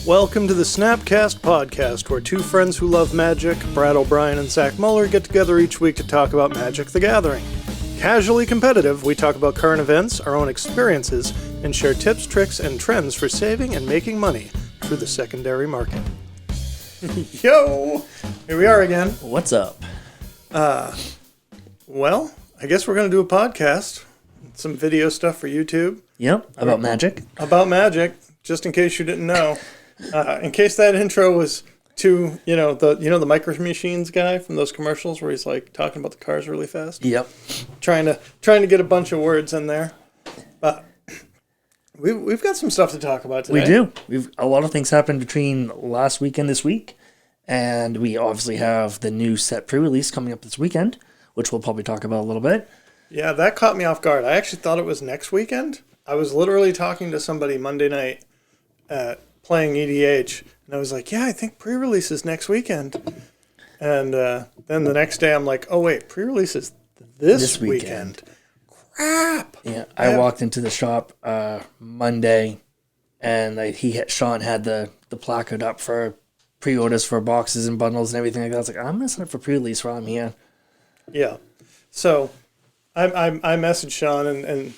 Welcome to the SnapCast podcast, where two friends who love magic, Brad O'Brien and Zach Muller, get together each week to talk about Magic the Gathering. Casually competitive, we talk about current events, our own experiences, and share tips, tricks, and trends for saving and making money through the secondary market. Yo! Here we are again. What's up? Well, I guess we're going to do a podcast. Some video stuff for YouTube. Yep, about magic. About magic, just in case you didn't know. In case that intro was to, the Micro Machines guy from those commercials where he's like talking about the cars really fast. Yep. Trying to get a bunch of words in there. But we've got some stuff to talk about today. We do. A lot of things happened between last week and this week. And we obviously have the new set pre-release coming up this weekend, which we'll probably talk about a little bit. Yeah, that caught me off guard. I actually thought it was next weekend. I was literally talking to somebody Monday night playing EDH, and I was like, yeah, I think pre-release is next weekend. And then the next day I'm like, oh wait, pre-release is this weekend. Crap! Yeah, I walked into the shop Monday, and Sean had the placard up for pre-orders for boxes and bundles and everything like that. I was like, I'm going to sign up for pre-release while I'm here. Yeah. So I messaged Sean and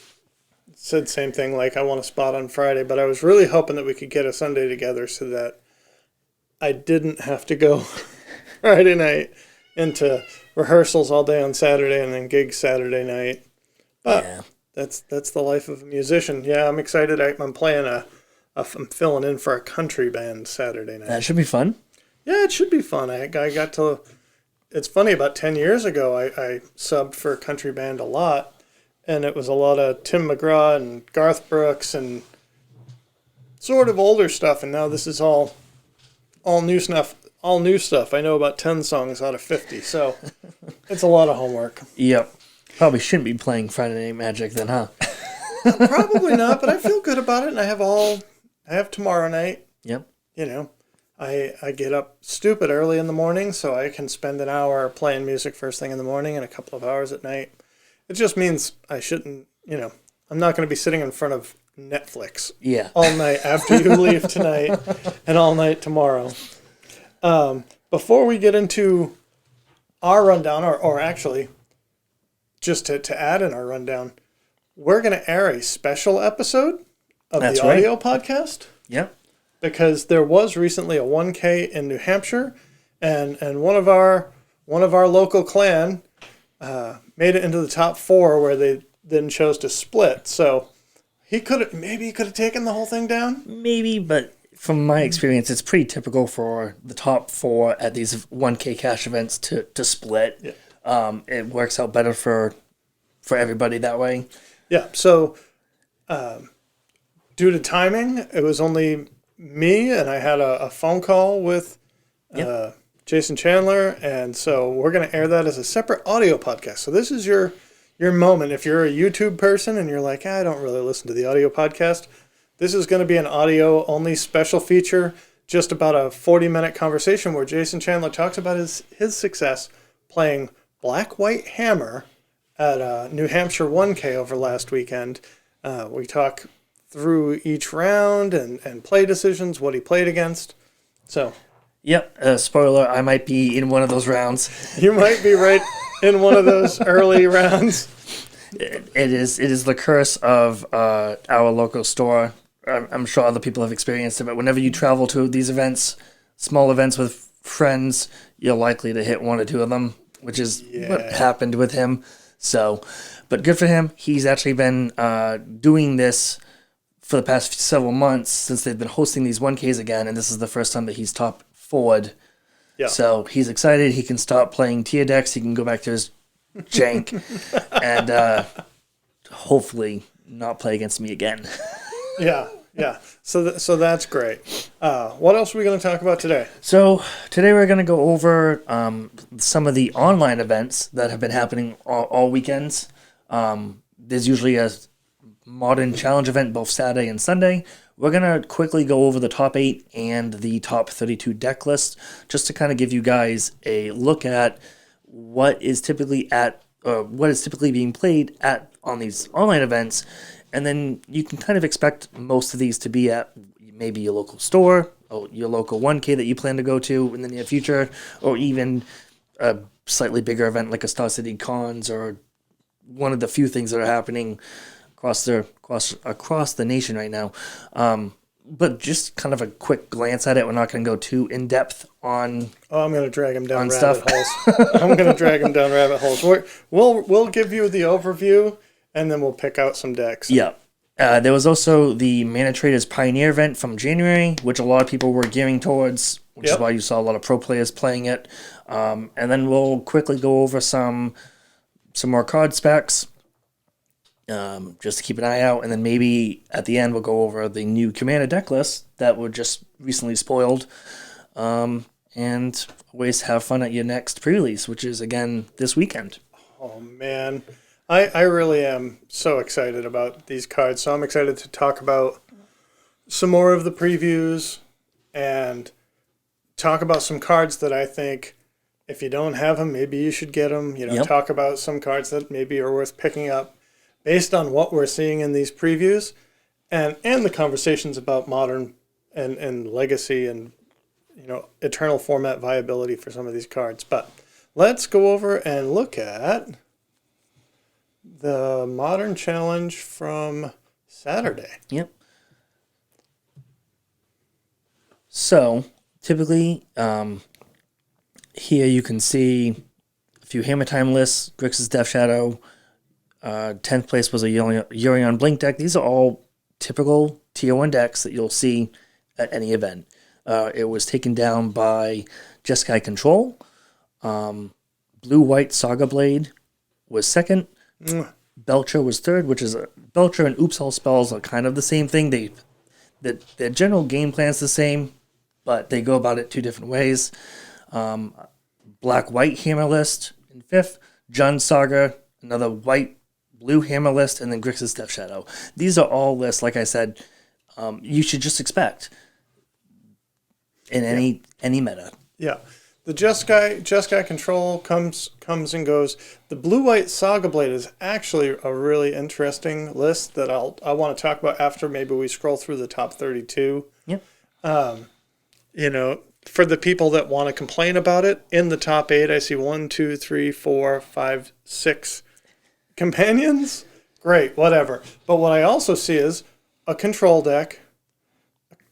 said the same thing, like I want a spot on Friday, but I was really hoping that we could get a Sunday together so that I didn't have to go Friday night into rehearsals all day on Saturday and then gigs Saturday night. But yeah, that's the life of a musician. Yeah, I'm excited. I'm playing I'm filling in for a country band Saturday night. That should be fun. Yeah, it should be fun. I got to... It's funny, about 10 years ago, I subbed for a country band a lot, and it was a lot of Tim McGraw and Garth Brooks and sort of older stuff, and now this is all new stuff. All new stuff. I know about 10 songs out of 50, so it's a lot of homework. Yep. Probably shouldn't be playing Friday Night Magic then, huh? Probably not, but I feel good about it, and I have tomorrow night. Yep. I get up stupid early in the morning, so I can spend an hour playing music first thing in the morning and a couple of hours at night. It just means I shouldn't, I'm not going to be sitting in front of Netflix all night after you leave tonight and all night tomorrow. Before we get into our rundown, or actually, just to add in our rundown, we're going to air a special episode of the audio podcast. Yep. Because there was recently a 1K in New Hampshire, and one of our local clan made it into the top 4, where they then chose to split. So he could have taken the whole thing down. Maybe, but from my experience, it's pretty typical for the top 4 at these 1K cash events to split. Yeah. It works out better for everybody that way. Yeah. So due to timing, it was only me, and I had a phone call with Jason Chandler, and so we're going to air that as a separate audio podcast. So this is your moment. If you're a YouTube person and you're like, I don't really listen to the audio podcast, this is going to be an audio-only special feature, just about a 40-minute conversation where Jason Chandler talks about his success playing Black White Hammer at New Hampshire 1K over last weekend. We talk through each round and play decisions, what he played against. So, yep. Spoiler: I might be in one of those rounds. You might be right in one of those early rounds. It is the curse of our local store. I'm sure other people have experienced it, but whenever you travel to these events, small events with friends, you're likely to hit one or two of them, which is what happened with him. So, but good for him. He's actually been doing this for the past several months since they've been hosting these 1Ks again, and this is the first time that he's top forward. Yeah. So he's excited. He can stop playing tier decks. He can go back to his jank and hopefully not play against me again. Yeah. So that's great. What else are we going to talk about today? So today we're going to go over some of the online events that have been happening all weekends. There's usually a Modern Challenge event both Saturday and Sunday. We're going to quickly go over the top 8 and the top 32 deck list, just to kind of give you guys a look at what is typically being played on these online events, and then you can kind of expect most of these to be at maybe a local store, your local 1K that you plan to go to in the near future, or even a slightly bigger event like a Star City Cons, or one of the few things that are happening across the nation right now. But just kind of a quick glance at it. We're not going to go too in depth on. Oh, I'm going to drag him down rabbit holes. I'm going to drag him down rabbit holes. We'll give you the overview, and then we'll pick out some decks. Yeah. There was also the Mana Traders Pioneer event from January, which a lot of people were gearing towards, which is why you saw a lot of pro players playing it. And then we'll quickly go over some more card specs, just to keep an eye out. And then maybe at the end we'll go over the new Commander deck list that were just recently spoiled. And ways to have fun at your next pre-release, which is, again, this weekend. Oh, man. I really am so excited about these cards. So I'm excited to talk about some more of the previews and talk about some cards that I think if you don't have them, maybe you should get them. Talk about some cards that maybe are worth picking up based on what we're seeing in these previews and the conversations about modern and legacy and eternal format viability for some of these cards. But let's go over and look at the Modern Challenge from Saturday. Yep. So, typically, here you can see a few Hammer Time lists, Grixis Death Shadow, 10th place was a Yorion Blink deck. These are all typical Tier 1 decks that you'll see at any event. It was taken down by Jeskai Control. Blue-White Saga Blade was second. Belcher was third, which is Belcher and Oops All Spells are kind of the same thing. Their general game plan's the same, but they go about it two different ways. Black-White Hammer list in fifth. Jund Saga, another white-blue Hammer list, and then Grixis Death Shadow. These are all lists, like I said, you should just expect in any meta. Yeah. The Jeskai Control comes and goes. The Blue-White Saga Blade is actually a really interesting list that I want to talk about after maybe we scroll through the top 32. Yep. For the people that want to complain about it, in the top 8, I see 1, 2, 3, 4, 5, 6 companions. Great, whatever. But what I also see is a control deck,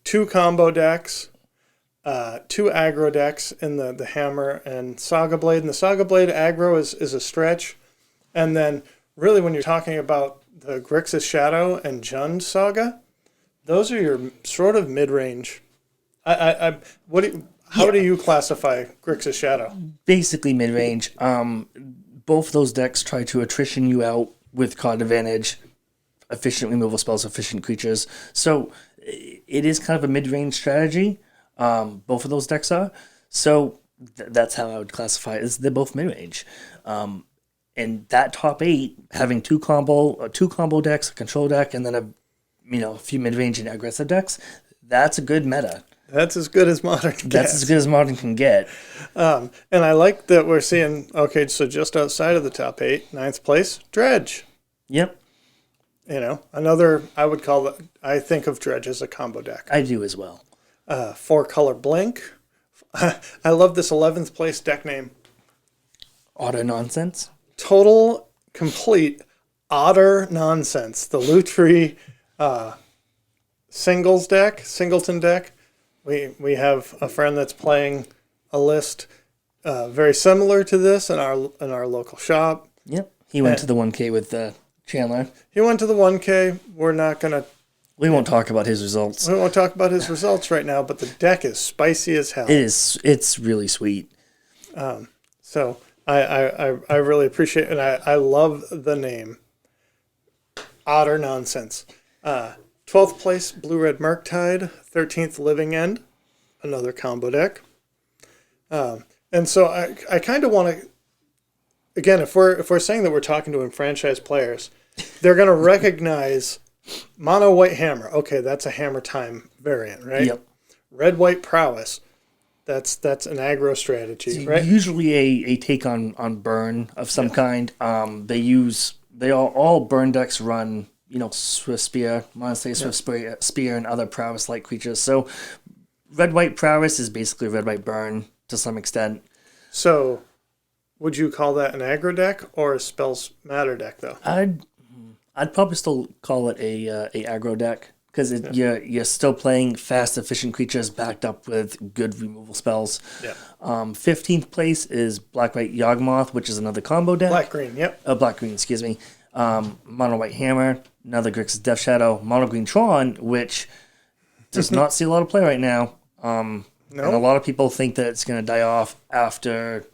2 combo decks, 2 aggro decks in the Hammer and Saga Blade. And the Saga Blade aggro is a stretch. And then really when you're talking about the Grixis Shadow and Jund Saga, those are your sort of mid-range. How do you classify Grixis Shadow? Basically mid-range. Both those decks try to attrition you out with card advantage, efficient removal spells, efficient creatures. So it is kind of a mid-range strategy. Both of those decks are. So that's how I would classify it. They're both mid-range. And that top 8, having two combo decks, a control deck, and then a few mid-range and aggressive decks, that's a good meta. That's as good as Modern can get. That's as good as Modern can get. And I like that we're seeing, so just outside of the top 8, 9th place, Dredge. Yep. Another, I think of Dredge as a combo deck. I do as well. 4-color Blink. I love this 11th place deck name. Otter Nonsense. Total, complete, Otter Nonsense. The Lutri Singleton deck. We have a friend that's playing a list very similar to this in our local shop. Yep. He went to the 1K with Chandler. He went to the 1K. We won't talk about his results. We won't talk about his results right now, but the deck is spicy as hell. It is. It's really sweet. So I really appreciate it, and I love the name. Otter Nonsense. 12th place, Blue-Red Murktide. 13th, Living End. Another combo deck. And so I kind of want to, again, if we're saying that we're talking to enfranchised players, they're going to recognize Mono White Hammer. Okay, that's a Hammer Time variant, right? Yep. Red White Prowess. That's an aggro strategy, it's right? Usually a take on burn of some kind. All burn decks run, Swift Spear, Monastery Swift Spear, and other prowess like creatures. So red-white prowess is basically red-white burn to some extent. So, would you call that an aggro deck or a spells matter deck, though? I'd probably still call it a aggro deck because you're still playing fast, efficient creatures backed up with good removal spells. Yeah. 15th place is Black-White Yawgmoth, which is another combo deck. Black-green, yep. Black-green, excuse me. Mono-White Hammer, another Grixis Death Shadow, Mono-Green Tron, which does not see a lot of play right now. And a lot of people think that it's going to die off after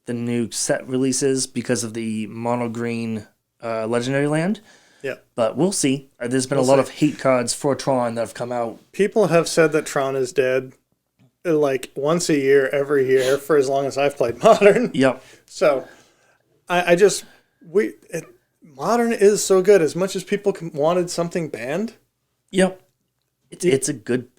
the new set releases because of the Mono-Green Legendary Land. Yeah. But we'll see. There's been a lot of hate cards for Tron that have come out. People have said that Tron is dead like once a year, every year, for as long as I've played Modern. Yep. So, Modern is so good. As much as people wanted something banned. Yep. It's a good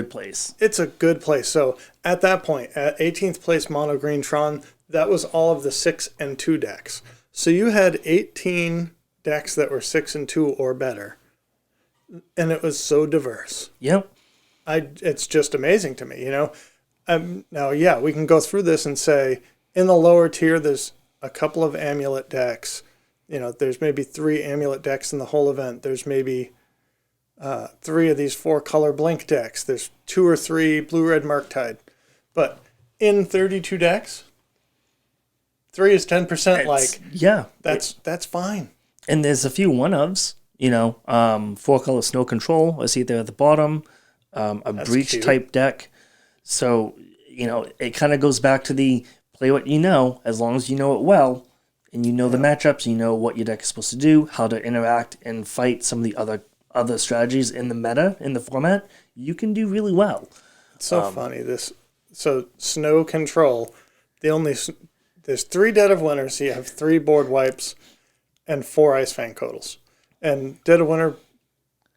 place. It's a good place. So, at that point, at 18th place Mono Green Tron, that was all of the 6 and 2 decks. So you had 18 decks that were 6 and 2 or better. And it was so diverse. Yep. It's just amazing to me, you know. Now, yeah, we can go through this and say, in the lower tier, there's a couple of amulet decks. You know, there's maybe 3 amulet decks in the whole event. There's maybe 3 of these 4 color blink decks. There's 2 or 3 blue-red Murktide. But in 32 decks, 3 is 10%. That's fine. And there's a few one-ofs, you know, 4-color Snow Control, I see it there at the bottom, that's Breach-type deck. So, you know, it kind of goes back to the play what you know, as long as you know it well, and you know the matchups, you know what your deck is supposed to do, how to interact and fight some of the other strategies in the meta, in the format, you can do really well. It's so funny. So, Snow Control, there's 3 Dead of Winter, so you have 3 board wipes and 4 Ice Fang Codals. And Dead of Winter,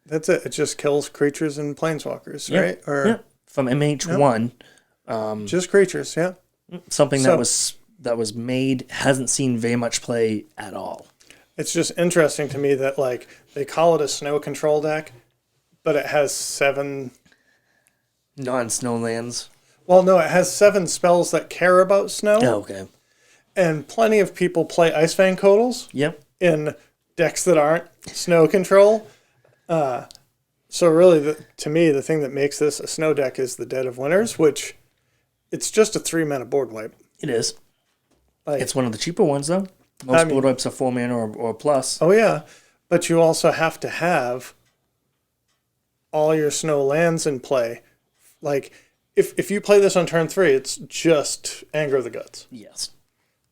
that's it. It just kills creatures and planeswalkers, right? Or from MH1. Just creatures, yeah. Something that was made, hasn't seen very much play at all. It's just interesting to me that, like, they call it a snow control deck, but it has 7... non-snow lands. Well, no, it has 7 spells that care about snow. Oh, okay. And plenty of people play Ice Fang Codals in decks that aren't snow control. So really, to me, the thing that makes this a snow deck is the Dead of Winters, which it's just a 3-mana board wipe. It is. It's one of the cheaper ones, though. Most board wipes are 4 mana or plus. Oh, yeah. But you also have to have all your snow lands in play. Like, if you play this on turn 3, it's just Anger of the Gods. Yes.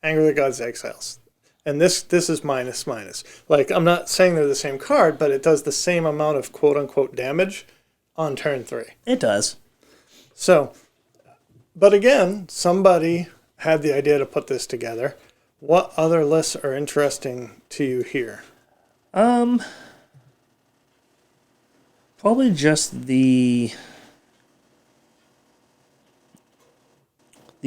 Anger of the Gods Exiles. And this is minus. Like, I'm not saying they're the same card, but it does the same amount of quote-unquote damage on turn 3. It does. So, but again, somebody had the idea to put this together. What other lists are interesting to you here? Probably just the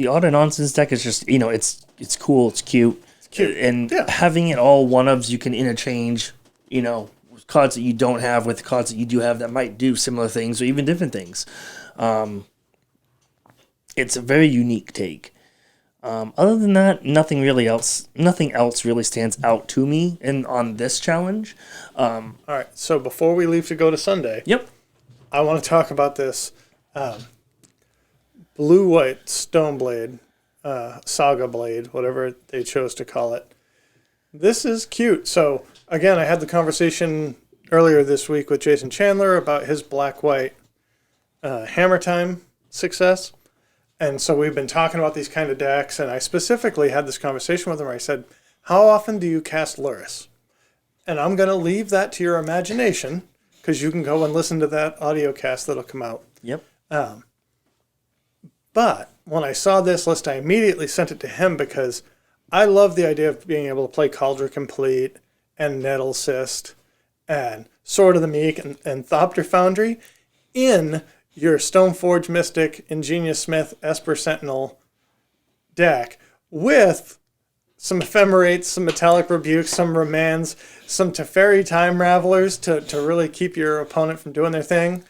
Odd and Nonsense deck is just, you know, it's cool, it's cute. And having it all one-ofs, you can interchange, you know, cards that you don't have with cards that you do have that might do similar things or even different things. It's a very unique take. Other than that, nothing else really stands out to me on this challenge. All right, so before we leave to go to Sunday, I want to talk about this blue-white Stoneblade, Saga Blade, whatever they chose to call it. This is cute. So, again, I had the conversation earlier this week with Jason Chandler about his black-white Hammer Time success. And so we've been talking about these kind of decks, and I specifically had this conversation with him where I said, how often do you cast Luris? And I'm going to leave that to your imagination, because you can go and listen to that audio cast that'll come out. Yep. But when I saw this list, I immediately sent it to him because I love the idea of being able to play Cauldron Complete and Nettle Cyst and Sword of the Meek and Thopter Foundry in your Stoneforge Mystic, Ingenious Smith, Esper Sentinel deck with some Ephemerates, some Metallic Rebukes, some Remands, some Teferi Time Ravelers to really keep your opponent from doing their thing.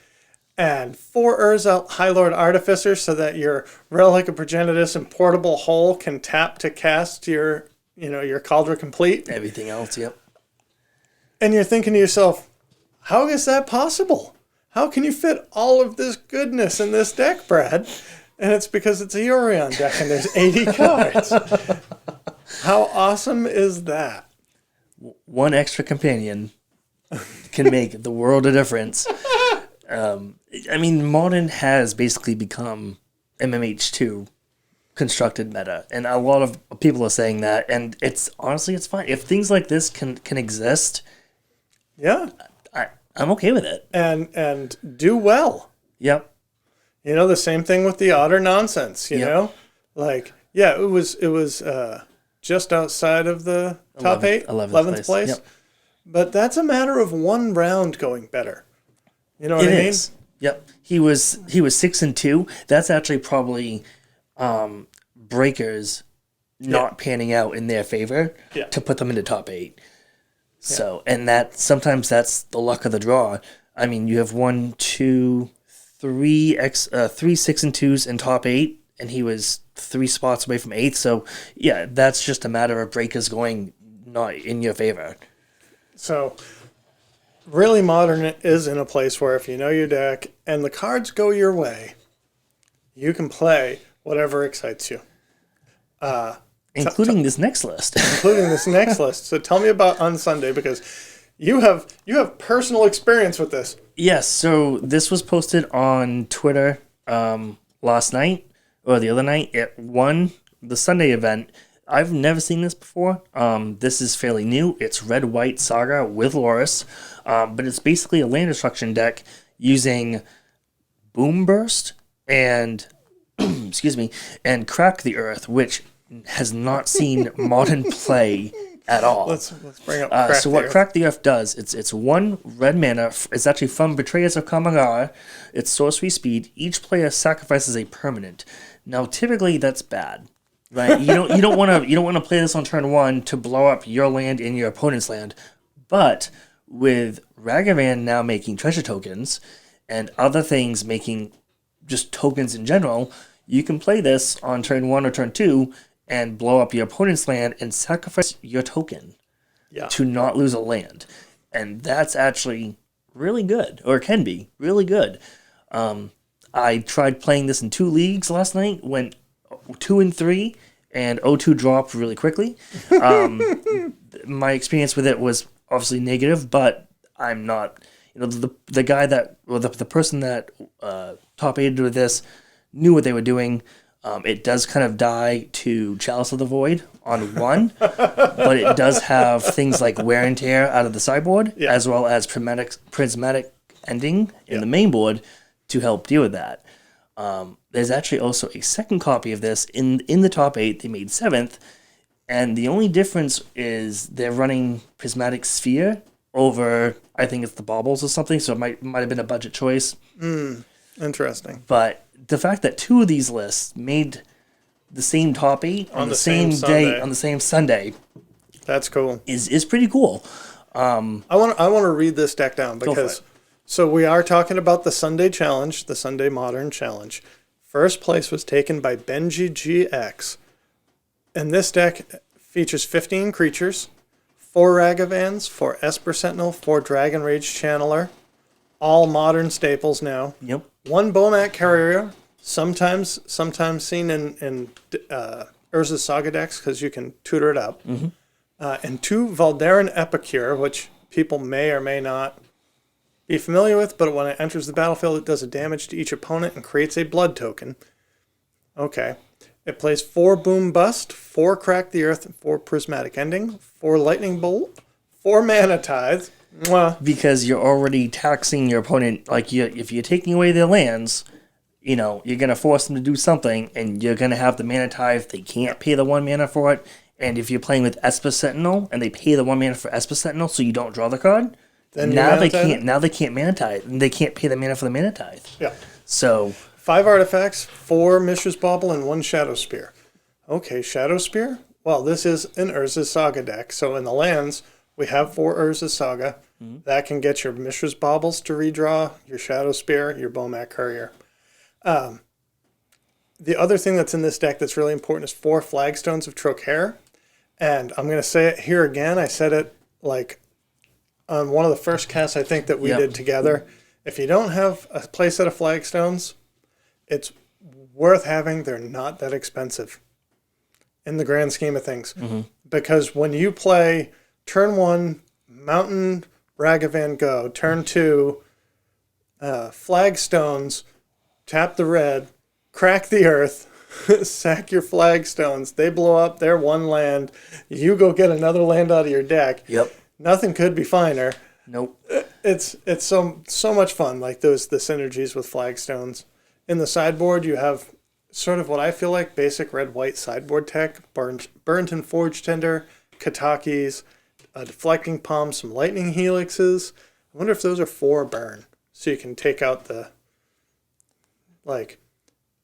and 4 Urza High Lord Artificers so that your Relic of Progenitus and Portable Hole can tap to cast your Cauldron Complete. Everything else, yep. And you're thinking to yourself, how is that possible? How can you fit all of this goodness in this deck, Brad? And it's because it's a Yorion deck and there's 80 cards. How awesome is that? One extra companion can make the world of difference. Modern has basically become MMH2 constructed meta, and a lot of people are saying that, and it's fine. If things like this can exist, yeah, I'm okay with it. And do well. Yep. The same thing with the Otter Nonsense, you know? Like, yeah, it was just outside of the top 8, 11th place. Yep. But that's a matter of one round going better. You know what I mean? Is. Yep. He was 6-2. That's actually probably breakers not panning out in their favor to put them into top 8. So, and sometimes that's the luck of the draw. I mean, you have 1, 2, 3 6-2s in top 8, and he was 3 spots away from 8th. So, yeah, that's just a matter of breakers going not in your favor. So, really, Modern is in a place where if you know your deck and the cards go your way, you can play whatever excites you. Including this next list. Including this next list. So tell me about On Sunday, because you have personal experience with this. Yes, so this was posted on Twitter last night, or the other night. It won the Sunday event. I've never seen this before. This is fairly new. It's Red-White Saga with Loris, but it's basically a land destruction deck using Boom Burst and and Crack the Earth, which has not seen modern play at all. Let's bring up Crack so what the Earth. Crack the Earth does, it's 1 red mana. It's actually from Betrayers of Kamigawa. It's sorcery speed. Each player sacrifices a permanent. Now, typically that's bad, right? You don't want to play this on turn 1 to blow up your land and your opponent's land. But with Ragavan now making treasure tokens and other things making just tokens in general, you can play this on turn 1 or turn 2 and blow up your opponent's land and sacrifice your token to not lose a land. And that's actually really good, or can be really good. I tried playing this in 2 leagues last night, went 2 and 3, and O2 dropped really quickly. My experience with it was obviously negative, but I'm not, the guy that, or the person that top 8'd with this knew what they were doing. It does kind of die to Chalice of the Void on 1, but it does have things like Wear and Tear out of the sideboard, as well as Prismatic Ending in the main board to help deal with that. There's actually also a second copy of this in the top 8. They made 7th, and the only difference is they're running Prismatic Sphere over, I think it's the Baubles or something, so it might have been a budget choice. Interesting. But the fact that 2 of these lists made the same top 8 on the same day, on the same Sunday, that's cool. Is pretty cool. I want to read this deck down, because so we are talking about the Sunday Challenge, the Sunday Modern Challenge. First place was taken by Benji GX. And this deck features 15 creatures, 4 Ragavans, 4 Esper Sentinel, 4 Dragon Rage Channeler, all modern staples now. Yep. 1 Bomat Carrier, sometimes seen in Urza's Saga decks because you can tutor it up. Mm-hmm. And 2 Valdaran Epicure, which people may or may not be familiar with, but when it enters the battlefield, it does a damage to each opponent and creates a blood token. Okay. It plays 4 Boom Bust, 4 Crack the Earth, 4 Prismatic Ending, 4 Lightning Bolt, 4 Mana Tithe. Mwah. Because you're already taxing your opponent. Like, if you're taking away their lands, you're going to force them to do something, and you're going to have the Mana Tithe. They can't pay the 1 mana for it. And if you're playing with Esper Sentinel, and they pay the 1 mana for Esper Sentinel, so you don't draw the card, then now they can't Mana Tithe, and they can't pay the mana for the Mana Tithe. Yeah. So 5 artifacts, 4 Mishra's Bauble, and 1 Shadow Spear. Okay, Shadow Spear? Well, this is an Urza's Saga deck. So in the lands, we have 4 Urza's Saga. That can get your Mishra's Baubles to redraw, your Shadow Spear, your Bomat Courier. The other thing that's in this deck that's really important is 4 Flagstones of Trocaire. And I'm going to say it here again. I said it like on one of the first casts I think that we did together. If you don't have a playset of Flagstones, it's worth having. They're not that expensive in the grand scheme of things. Because when you play turn 1, Mountain Ragavan Go, turn 2, Flagstones, tap the red, crack the earth, sack your Flagstones, they blow up, they're 1 land, you go get another land out of your deck. Yep. Nothing could be finer. Nope. It's so much fun, like the synergies with Flagstones. In the sideboard, you have sort of what I feel like basic red-white sideboard tech, Burnt and Forge Tender, Katakis, a Deflecting Palm, some Lightning Helixes. I wonder if those are 4 burn, so you can take out the, like,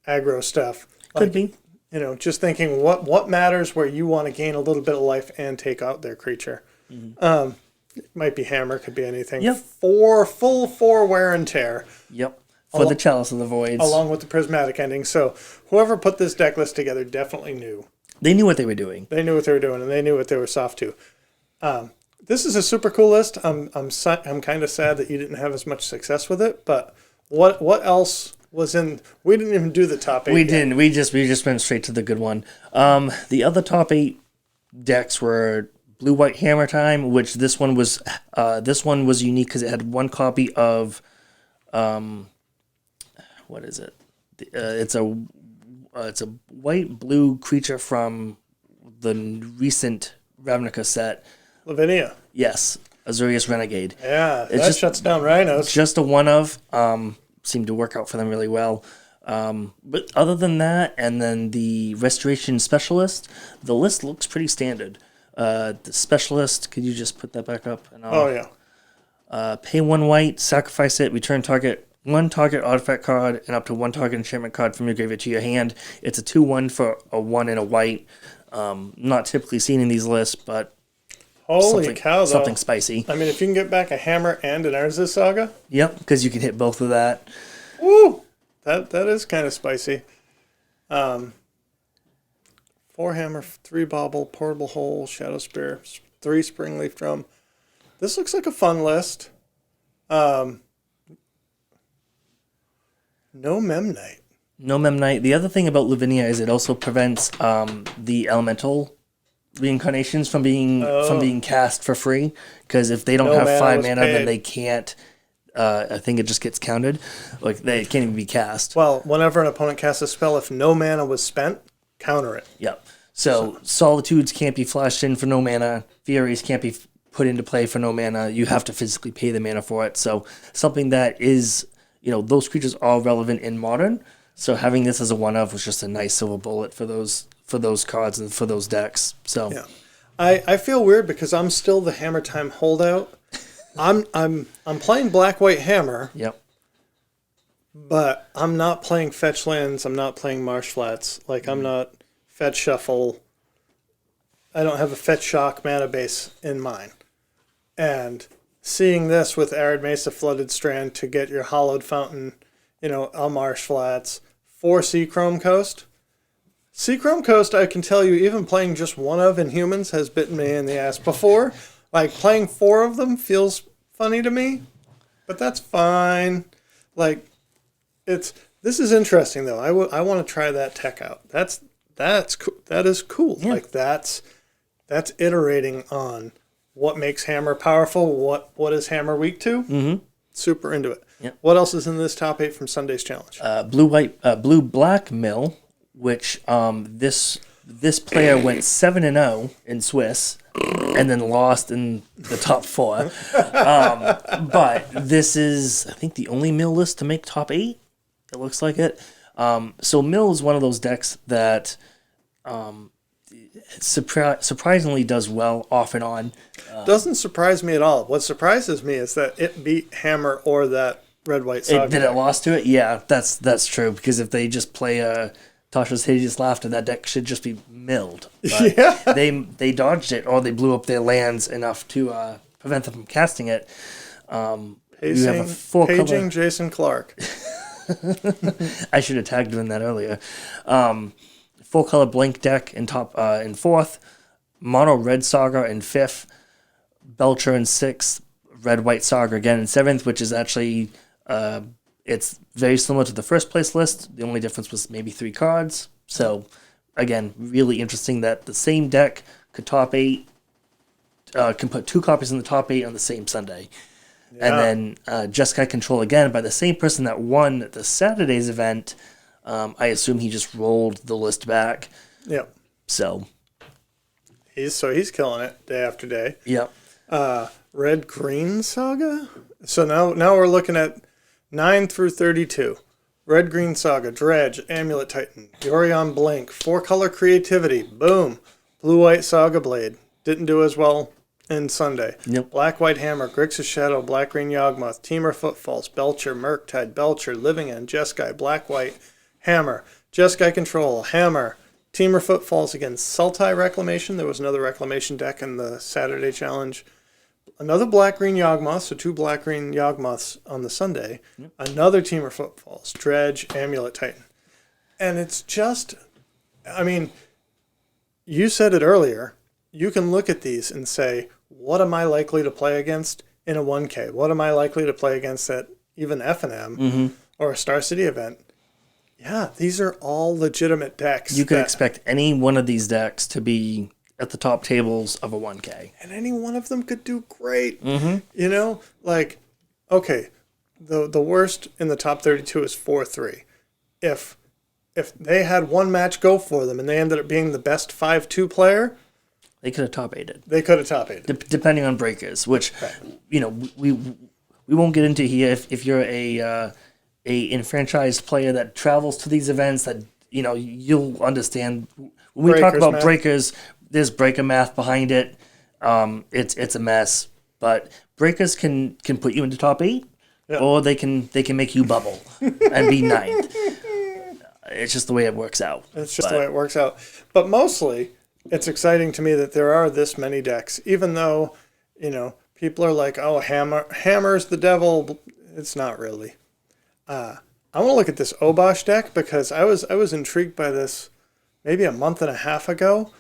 aggro stuff. Could be. You know, just thinking what matters where you want to gain a little bit of life and take out their creature. It might be hammer, could be anything. Yep. 4 wear and tear. Yep. For the Chalice of the Voids. Along with the prismatic ending. So whoever put this deck list together definitely knew. They knew what they were doing. They knew what they were doing, and they knew what they were soft to. This is a super cool list. I'm kind of sad that you didn't have as much success with it, but what else was in? We didn't even do the top 8. We didn't. We just went straight to the good one. The other top 8 decks were Blue White Hammer Time, which this one was unique because it had 1 copy of what is it? It's a white blue creature from the recent Ravnica set. Lavinia. Yes, Azorius Renegade. Yeah, that shuts down rhinos. Just a one of. Seemed to work out for them really well. But other than that, and then the Restoration Specialist, the list looks pretty standard. The Specialist, could you just put that back up? And pay 1 white, sacrifice it, return one target artifact card, and up to 1 target enchantment card from your graveyard to your hand. It's a 2/1 for a 1 and a white. Not typically seen in these lists, but holy cow, though. Something spicy. I mean, if you can get back a hammer and an Urza Saga. Yep, because you can hit both of that. Woo! That is kind of spicy. 4 hammer, 3 bauble, portable hole, shadow spear, 3 springleaf drum. This looks like a fun list. No Memnite. No Memnite. The other thing about Lavinia is it also prevents the elemental reincarnations from being cast for free. Because if they don't have 5 mana, then they can't. I think it just gets counted. Like they can't even be cast. Well, whenever an opponent casts a spell, if no mana was spent, counter it. Yep. So Solitudes can't be flashed in for no mana. Furies can't be put into play for no mana. You have to physically pay the mana for it. So something that is, those creatures are relevant in Modern. So having this as a one-of was just a nice silver bullet for those cards and for those decks. So yeah, I feel weird because I'm still the Hammer Time holdout. I'm playing Black White Hammer. Yep. But I'm not playing fetch lands. I'm not playing Marsh Flats. Like I'm not fetch shuffle. I don't have a fetch shock mana base in mine. And seeing this with Arid Mesa Flooded Strand to get your Hollowed Fountain, a Marsh Flats, 4 Seachrome Coast. Seachrome Coast, I can tell you, even playing just one of in humans has bitten me in the ass before. Like, playing 4 of them feels funny to me, but that's fine. Like, this is interesting, though. I want to try that tech out. That's cool. That is cool. Yeah. Like, that's iterating on what makes Hammer powerful, what is Hammer weak to. Mm-hmm. Super into it. Yep. What else is in this top 8 from Sunday's challenge? Blue Black Mill, which this player went 7-0 in Swiss, and then lost in the top 4. But this is, I think, the only Mill list to make top 8. It looks like it. So Mill is one of those decks that surprisingly does well off and on. Doesn't surprise me at all. What surprises me is that it beat Hammer or that Red-White Saga. Did it lost to it? Yeah, that's true. Because if they just play Tasha's Hideous Laughter, that deck should just be milled. But yeah. They dodged it, or they blew up their lands enough to prevent them from casting it. You have Pacing, a full paging color. Jason Clark. I should have tagged him in that earlier. Full color Blink deck in fourth, Mono Red Saga in fifth, Belcher in sixth, Red White Saga again in seventh, which is actually it's very similar to the first place list. The only difference was maybe 3 cards. So again, really interesting that the same deck could top 8, can put 2 copies in the top 8 on the same Sunday. Yeah. And then Jeskai Control again by the same person that won the Saturday's event. I assume he just rolled the list back. Yep. So he's killing it day after day. Yep. Red Green Saga. So now we're looking at 9 through 32. Red Green Saga, Dredge, Amulet Titan, Yorion Blink, 4-color Creativity, boom. Blue White Saga Blade, didn't do as well in Sunday. Yep. Black White Hammer, Grixis Shadow, Black Green Yawgmoth, Teamer Footfalls, Belcher, Murktide, Belcher, Living End, Jeskai, Black White Hammer, Jeskai Control, Hammer, Teamer Footfalls against Sultai Reclamation. There was another Reclamation deck in the Saturday challenge. Another Black Green Yawgmoth, so 2 Black Green Yawgmoths on the Sunday. Yep. Another Teamer Footfalls, Dredge, Amulet Titan. And it's just, I mean, you said it earlier. You can look at these and say, what am I likely to play against in a 1K? What am I likely to play against at even F&M or a Star City event? Yeah, these are all legitimate decks. You could expect any one of these decks to be at the top tables of a 1K. And any one of them could do great. You know, like, okay, the worst in the top 32 is 4-3. If they had one match go for them and they ended up being the best 5-2 player, they could have top 8'd. They could have top 8'd. Depending on breakers, which, you know, we won't get into here. If you're a enfranchised player that travels to these events, that, you know, you'll understand. When we talk about math. Breakers, there's breaker math behind it. It's a mess. But breakers can put you into top 8, or they can make you bubble and be 9th. It's just the way it works out. It's just the way it works out. But mostly, it's exciting to me that there are this many decks, even though, you know, people are like, oh, Hammer's the devil. It's not really. I want to look at this Obosh deck because I was intrigued by this maybe a month and a half ago,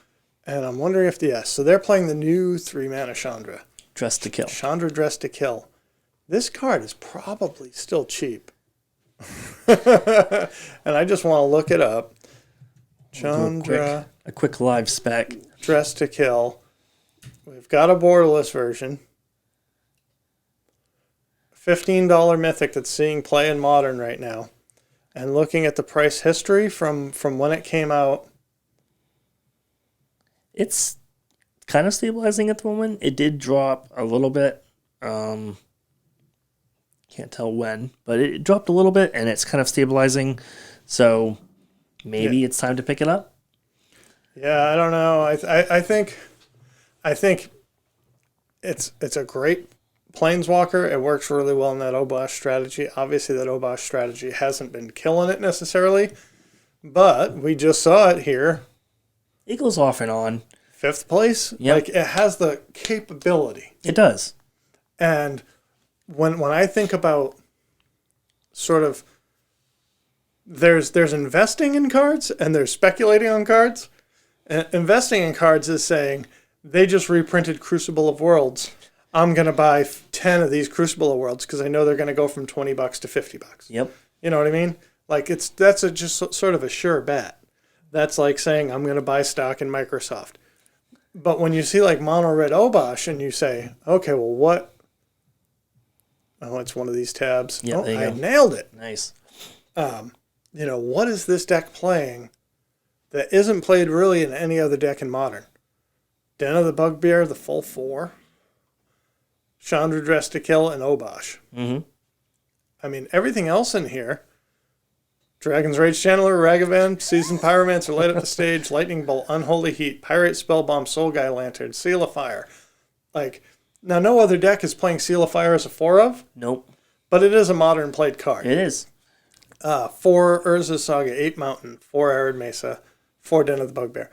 and I'm wondering if so they're playing the new 3-mana Chandra. Dress to Kill. Chandra Dress to Kill. This card is probably still cheap. And I just want to look it up. Chandra. A quick live spec. Dress to Kill. We've got a borderless version. $15 Mythic that's seeing play in Modern right now. And looking at the price history from when it came out. It's kind of stabilizing at the moment. It did drop a little bit. Can't tell when, but it dropped a little bit and it's kind of stabilizing. So maybe it's time to pick it up. Yeah, I don't know. I think it's a great Planeswalker. It works really well in that Obosh strategy. Obviously, that Obosh strategy hasn't been killing it necessarily, but we just saw it here. It goes off and on. 5th place? Yep. Like, it has the capability. It does. And when I think about sort of there's investing in cards and there's speculating on cards. Investing in cards is saying they just reprinted Crucible of Worlds. I'm going to buy 10 of these Crucible of Worlds because I know they're going to go from $20 to $50. Yep. You know what I mean? Like that's just sort of a sure bet. That's like saying I'm going to buy stock in Microsoft. But when you see like Mono Red Obosh and you say, okay, well what? Oh, it's one of these tabs. Yep, oh, I nailed it. Nice. You know, what is this deck playing that isn't played really in any other deck in Modern? Den of the Bugbear, the full 4. Chandra Dress to Kill, and Obosh. I mean, everything else in here. Dragon's Rage Channeler, Ragavan, Seasoned Pyromancer, Light Up the Stage, Lightning Bolt, Unholy Heat, Pyrite Spellbomb, Soul Guy Lantern, Seal of Fire. Like, now no other deck is playing Seal of Fire as a 4 of. Nope. But it is a Modern played card. It is. 4 Urza Saga, 8 Mountain, 4 Arid Mesa, 4 Den of the Bugbear.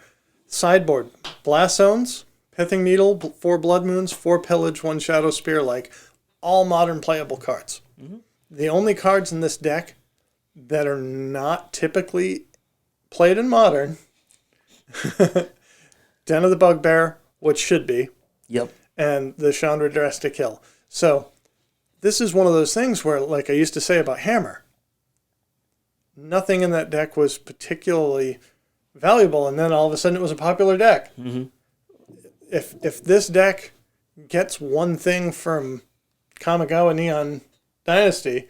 Sideboard, Blast Zones, Pithing Needle, 4 Blood Moons, 4 Pillage, 1 Shadow Spear, like all modern playable cards. Mm-hmm. The only cards in this deck that are not typically played in Modern, Den of the Bugbear, which should be. Yep. And the Chandra Dress to Kill. So this is one of those things where, like I used to say about Hammer, nothing in that deck was particularly valuable, and then all of a sudden it was a popular deck. Mm-hmm. If this deck gets one thing from Kamigawa Neon Dynasty,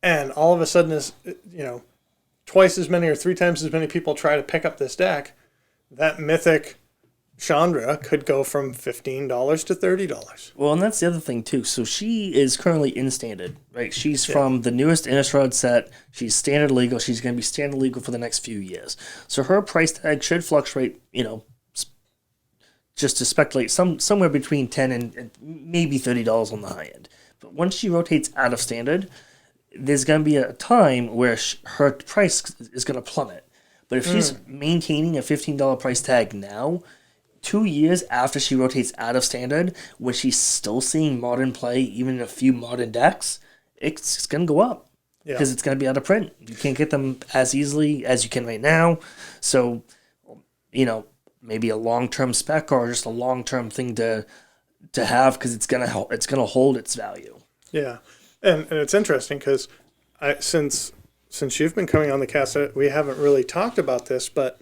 and all of a sudden is, twice as many or 3 times as many people try to pick up this deck, that mythic Chandra could go from $15 to $30. Well, and that's the other thing too. So she is currently in standard, right? She's from the newest Innistrad set. She's standard legal. She's going to be standard legal for the next few years. So her price tag should fluctuate, just to speculate, somewhere between $10 and maybe $30 on the high end. But once she rotates out of standard, there's going to be a time where her price is going to plummet. But if she's maintaining a $15 price tag now, 2 years after she rotates out of standard, when she's still seeing modern play, even in a few modern decks, it's going to go up. Because it's going to be out of print. You can't get them as easily as you can right now. So, maybe a long-term spec or just a long-term thing to have, because it's gonna hold its value. Yeah, and it's interesting because since you've been coming on the cast, we haven't really talked about this, but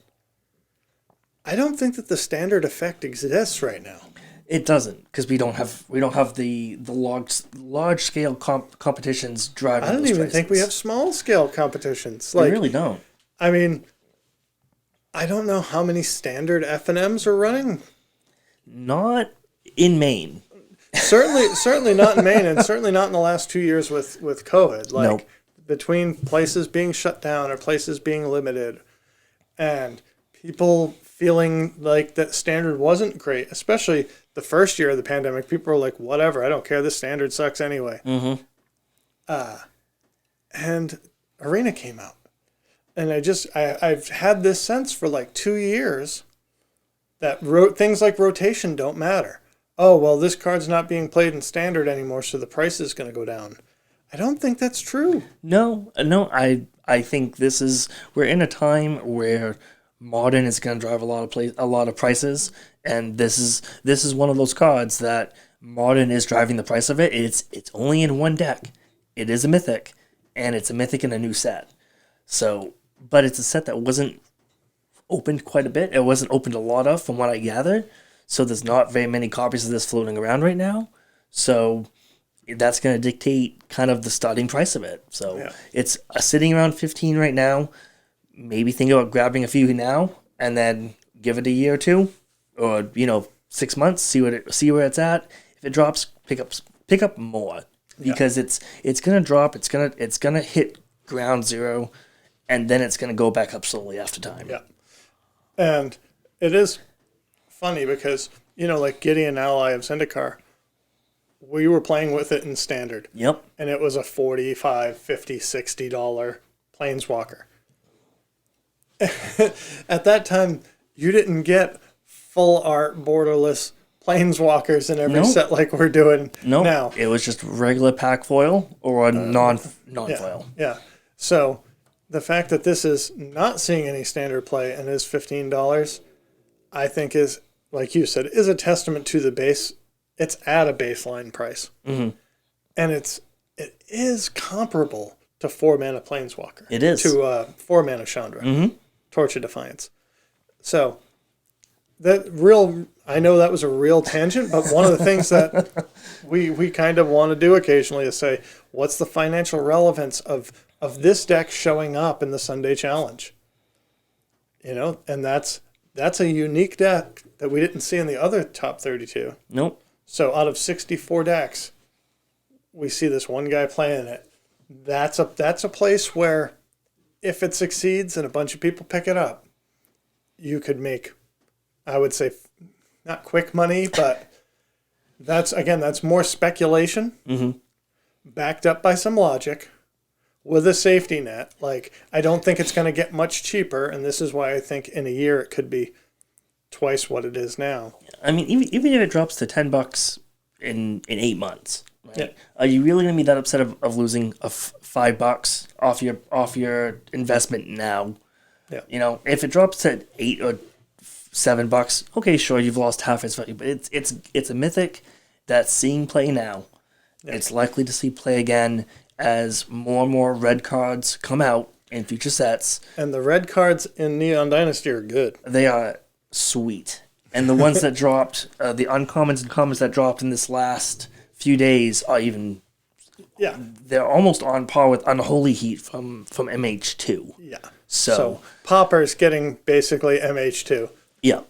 I don't think that the standard effect exists right now. It doesn't, because we don't have the large scale competitions driving. I don't even think we have small scale competitions. We really don't. I mean, I don't know how many standard FNMs are running. Not in Maine. Certainly not in Maine, and certainly not in the last 2 years with COVID. Like, nope. Between places being shut down or places being limited, and people feeling like that standard wasn't great, especially the first year of the pandemic. People were like, whatever, I don't care, this standard sucks anyway. Mm-hmm. And Arena came out. And I've had this sense for like 2 years that things like rotation don't matter. Oh, well, this card's not being played in standard anymore, so the price is going to go down. I don't think that's true. No, I think we're in a time where modern is going to drive a lot of prices, and this is one of those cards that modern is driving the price of it. It's only in one deck. It is a mythic, and it's a mythic in a new set. So, but it's a set that wasn't opened quite a bit. It wasn't opened a lot of, from what I gathered. So there's not very many copies of this floating around right now. So that's going to dictate kind of the starting price of it. So it's sitting around 15 right now. Maybe think about grabbing a few now, and then give it a year or two, or 6 months. See where it's at. If it drops, pick up more, because it's going to drop. It's gonna hit ground zero, and then it's going to go back up slowly after time. Yeah, and it is funny because like Gideon Ally of Zendikar, we were playing with it in standard. Yep. And it was a $45, $50, $60 Planeswalker. At that time, you didn't get full art borderless Planeswalkers in every set like we're doing now. It was just regular pack foil or a non-foil. Yeah. So the fact that this is not seeing any standard play and is $15, I think is, like you said, is a testament to the base. It's at a baseline price. Mm-hmm. And it is comparable to 4-mana Planeswalker. It is. To 4-mana Chandra. Mm-hmm. Torch of Defiance. So I know that was a real tangent, but one of the things that we kind of want to do occasionally is say, what's the financial relevance of this deck showing up in the Sunday Challenge? And that's a unique deck that we didn't see in the other top 32. Nope. So out of 64 decks, we see this one guy playing it. That's a place where if it succeeds and a bunch of people pick it up, you could make, I would say, not quick money, but that's more speculation, mm-hmm. backed up by some logic, with a safety net. Like, I don't think it's going to get much cheaper, and this is why I think in a year it could be twice what it is now. I mean, even if it drops to $10 in 8 months, right? Yeah. Are you really gonna be that upset of losing $5 off your investment now? Yeah. You know, if it drops to $8 or $7, okay, sure, you've lost half its value, but it's a mythic that's seeing play now. Yeah. It's likely to see play again as more and more red cards come out in future sets. And the red cards in Neon Dynasty are good. They are sweet. And the ones that dropped, the uncommons and commons that dropped in this last few days are even... Yeah. They're almost on par with Unholy Heat from MH2. Yeah. So Pauper's getting basically MH2. Yeah.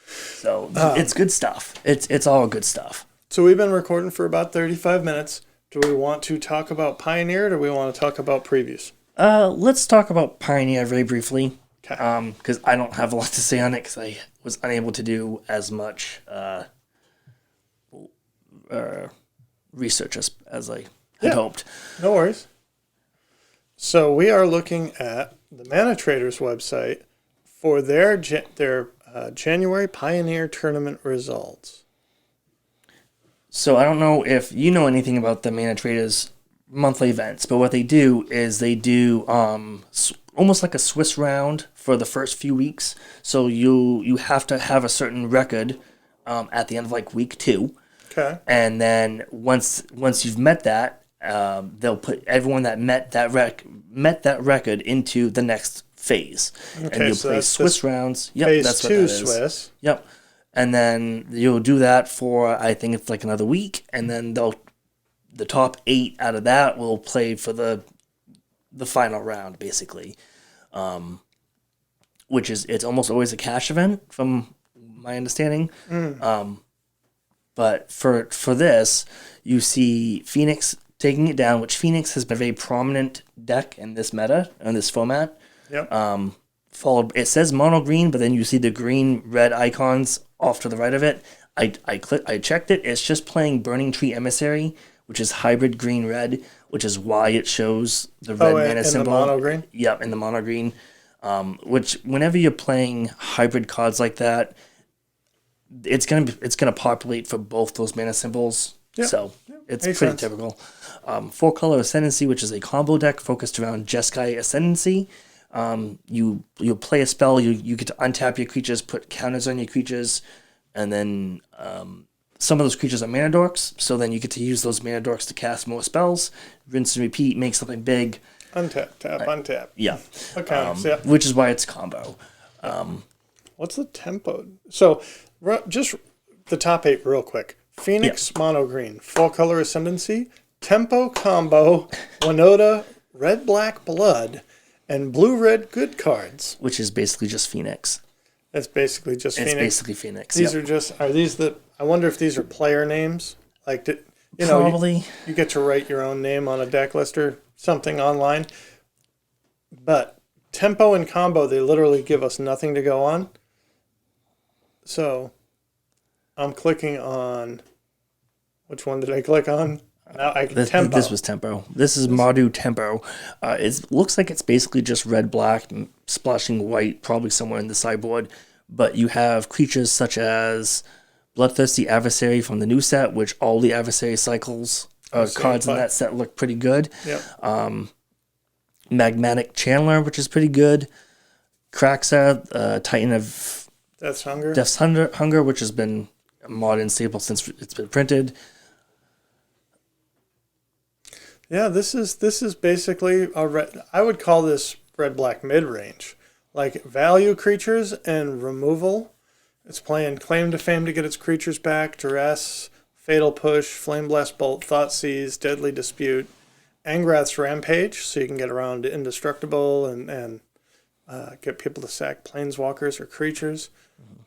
So it's good stuff. It's all good stuff. So we've been recording for about 35 minutes. Do we want to talk about Pioneer or do we want to talk about previews? Let's talk about Pioneer very briefly. Okay. Because I don't have a lot to say on it because I was unable to do as much research as I had hoped. No worries. So we are looking at the Mana Traders website for their January Pioneer Tournament results. So I don't know if you know anything about the Mana Traders monthly events, but what they do is they do almost like a Swiss round for the first few weeks. So you have to have a certain record at the end of like week 2. Okay. And then once you've met that, they'll put everyone that met that record into the next phase. Okay, and you'll so play that's Swiss rounds. Yep, phase that's 2 what that is. Swiss. Yep. And then you'll do that for, I think it's like another week, and then the top 8 out of that will play for the final round, basically. Which is, it's almost always a cash event, from my understanding. But for this, you see Phoenix taking it down, which Phoenix has been a very prominent deck in this meta, in this format. Yep. Followed, it says mono green, but then you see the green red icons off to the right of it. I checked it. It's just playing Burning Tree Emissary, which is hybrid green red, which is why it shows the red mana symbol. In the mono green. Yep, in the mono green. Which whenever you're playing hybrid cards like that, it's gonna populate for both those mana symbols. Yep. So it's Makes pretty sense. typical. 4-color Ascendancy, which is a combo deck focused around Jeskai Ascendancy. You play a spell, you get to untap your creatures, put counters on your creatures, and then some of those creatures are mana dorks, so then you get to use those mana dorks to cast more spells, rinse and repeat, make something big. Untap, tap, untap. Yeah. Okay. Which is why it's combo. What's the tempo? So just the top 8 real quick. Phoenix, mono green, 4-color Ascendancy, tempo combo, Winota, red-black blood, and blue-red good cards. Which is basically just Phoenix. That's basically just Phoenix. It's basically Phoenix. These are these I wonder if these are player names? Like, Probably. You get to write your own name on a deck list or something online. But tempo and combo, they literally give us nothing to go on. So I'm clicking on, which one did I click on? Tempo. This was Tempo. This is Modo Tempo. It looks like it's basically just red-black, splashing white, probably somewhere in the sideboard. But you have creatures such as Bloodthirsty Adversary from the new set, which all the Adversary cycles cards in that set look pretty good. Yep. Magmatic Chandler, which is pretty good. Kraxa, Titan of Death's Hunger. Death's Hunger, which has been a modern staple since it's been printed. Yeah, this is basically I would call this red-black mid-range. Like value creatures and removal. It's playing Claim to Fame to get its creatures back, Duress, Fatal Push, Flame Blast Bolt, Thoughtseize, Deadly Dispute, Angrath's Rampage, so you can get around Indestructible and get people to sack planeswalkers or creatures.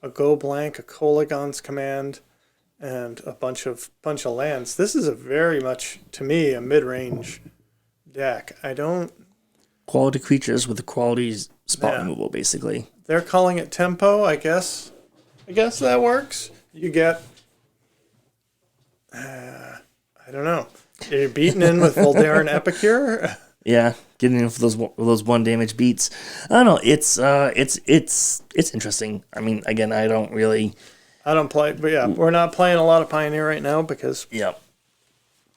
A Go Blank, a Koligon's Command, and a bunch of lands. This is a very much, to me, a mid-range deck. Quality creatures with the quality spot removal, basically. They're calling it tempo, I guess. I guess that works. You get, I don't know. You're beaten in with Voldaren Epicure. Yeah, getting in for those 1 damage beats. I don't know. It's interesting. I mean, again, I don't play, but yeah, we're not playing a lot of Pioneer right now because Yep.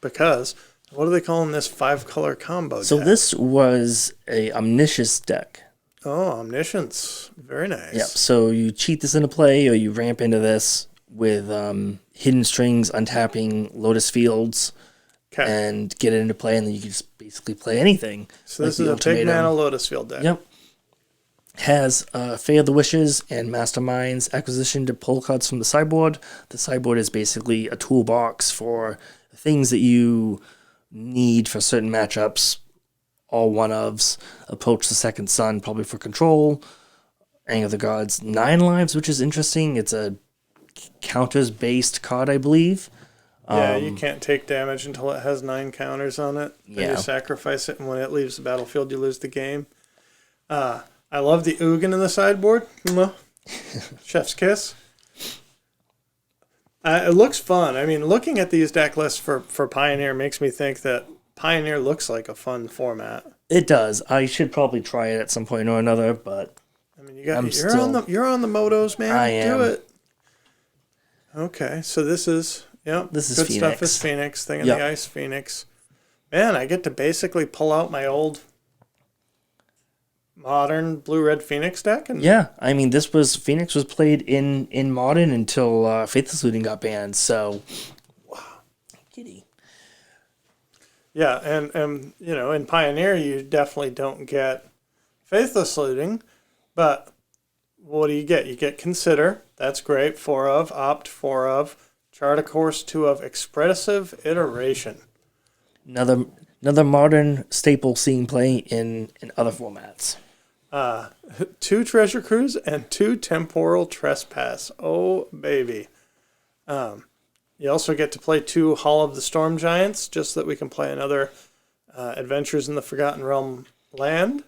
What are they calling this 5-color combo So deck? this was a Omniscience deck. Oh, Omniscience. Very nice. Yep. So you cheat this into play, or you ramp into this with Hidden Strings, untapping Lotus Fields, and get it into play, and then you can just basically play anything. So this is a big mana Lotus Field deck. Yep. Has Fey of the Wishes and Mastermind's acquisition to pull cards from the sideboard. The sideboard is basically a toolbox for things that you need for certain matchups. All one-ofs. Approach the Second Sun, probably for control. Anger of the Gods, 9 lives, which is interesting. It's a counters-based card, I believe. Yeah, you can't take damage until it has 9 counters on it. Then you sacrifice it, and when it leaves the battlefield, you lose the game. I love the Ugin in the sideboard. Chef's kiss. It looks fun. I mean, looking at these deck lists for Pioneer makes me think that Pioneer looks like a fun format. It does. I should probably try it at some point or another, but I mean, you're on the Modos, man. I am. Do it. Okay, so this is this is good Phoenix. stuff. Is Phoenix thing in the Ice Phoenix. Man, I get to basically pull out my old modern blue-red Phoenix deck. And I mean, Phoenix was played in Modern until Faithless Looting got banned, so wow. Kitty. Yeah, and in Pioneer you definitely don't get Faithless Looting, but what do you get? You get Consider, that's great, 4 of, Opt, 4 of, Chart a Course, 2 of, Expressive Iteration. Another modern staple seeing play in other formats. 2 Treasure Cruise and 2 Temporal Trespass. Oh, baby. You also get to play 2 Hall of the Storm Giants, just so that we can play another Adventures in the Forgotten Realm land.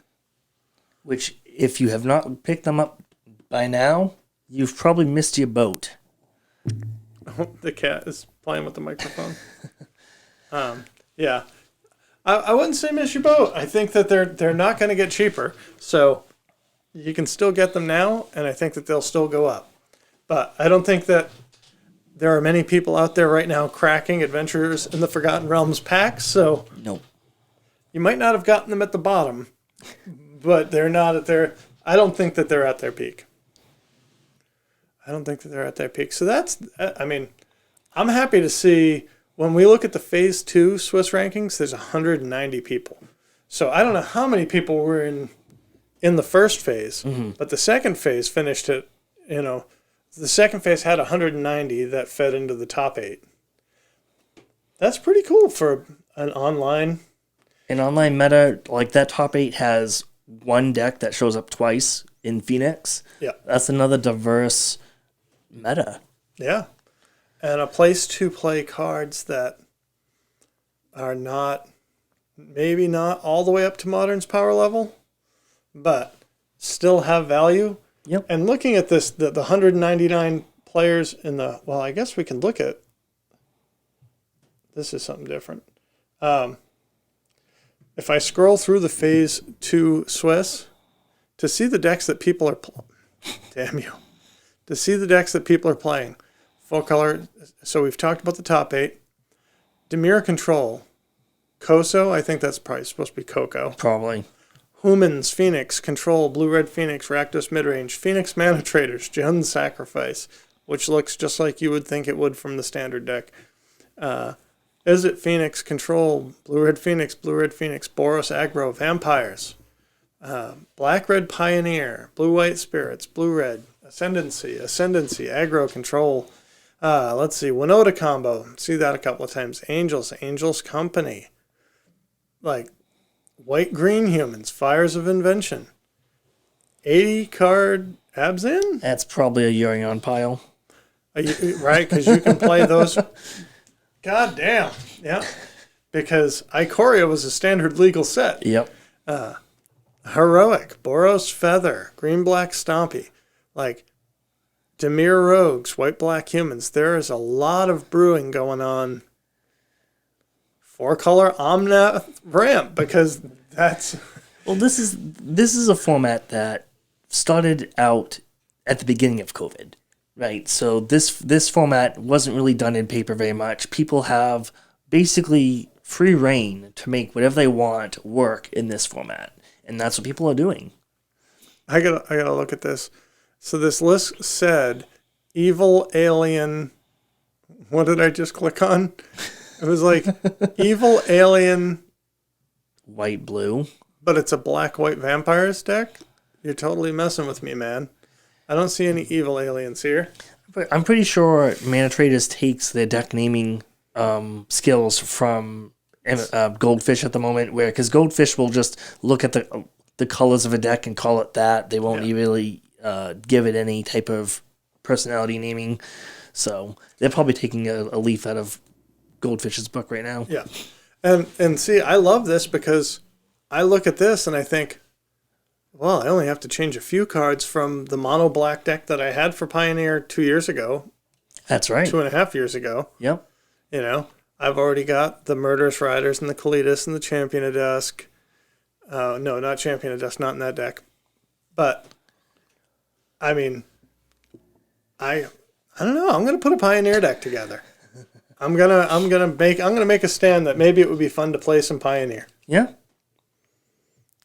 Which, if you have not picked them up by now, you've probably missed your boat. The cat is playing with the microphone. Yeah. I wouldn't say miss your boat. I think that they're not going to get cheaper. So you can still get them now, and I think that they'll still go up. But I don't think that there are many people out there right now cracking Adventures in the Forgotten Realms packs, so nope. You might not have gotten them at the bottom, but they're not at their... I don't think that they're at their peak. So that's... I mean, I'm happy to see... When we look at the Phase 2 Swiss rankings, there's 190 people. So I don't know how many people were in the first phase, but the second phase finished at, the second phase had 190 that fed into the top 8. That's pretty cool for an online... An online meta, like that top 8 has one deck that shows up twice in Phoenix. Yeah. That's another diverse meta. Yeah. And a place to play cards that are maybe not all the way up to Modern's power level, but still have value. Yep. And looking at this, the 199 players in the... Well, I guess we can look at... This is something different. If I scroll through the Phase 2 Swiss, to see the decks that people are... Damn you. To see the decks that people are playing... Full color. So we've talked about the top 8. Dimir Control. Koso, I think that's probably supposed to be Coco. Probably. Humans, Phoenix, Control, Blue-Red Phoenix, Rakdos Midrange, Phoenix Mana Traders, Jund Sacrifice, which looks just like you would think it would from the standard deck. Is it Phoenix, Control, Blue-Red Phoenix, Boros Aggro, Vampires, Black-Red Pioneer, Blue-White Spirits, Blue-Red, Ascendancy, Aggro Control. Let's see, Winota combo. See that a couple of times. Angels Company. Like, white-green humans, Fires of Invention. 80-card Abzan? That's probably a Yorion pile. Right, because you can play those. God damn. Yeah. Because Ikoria was a standard legal set. Yep. Heroic, Boros Feather, Green-Black Stompy. Like, Dimir Rogues, White-Black Humans. There is a lot of brewing going on. 4-color Omnath Ramp, because That's Well, this is a format that started out at the beginning of COVID, right? So this format wasn't really done in paper very much. People have basically free reign to make whatever they want work in this format, and that's what people are doing. I gotta look at this. So this list said evil alien. What did I just click on? It was like evil alien, White, blue. but it's a black white vampires deck. You're totally messing with me, man. I don't see any evil aliens here. But I'm pretty sure Mana Traders takes their deck naming skills from Goldfish at the moment, because Goldfish will just look at the colors of a deck and call it that. They won't really give it any type of personality naming. So they're probably taking a leaf out of Goldfish's book right now. Yeah. And see, I love this because I look at this and I think, well, I only have to change a few cards from the mono black deck that I had for Pioneer 2 years ago. That's right. 2.5 years ago. Yep. You know, I've already got the Murderous Riders and the Kalitas and the Champion of Dusk. No, not Champion of Dusk, not in that deck. But, I mean, I don't know. I'm gonna put a Pioneer deck together. I'm gonna make a stand that maybe it would be fun to play some Pioneer. Yeah.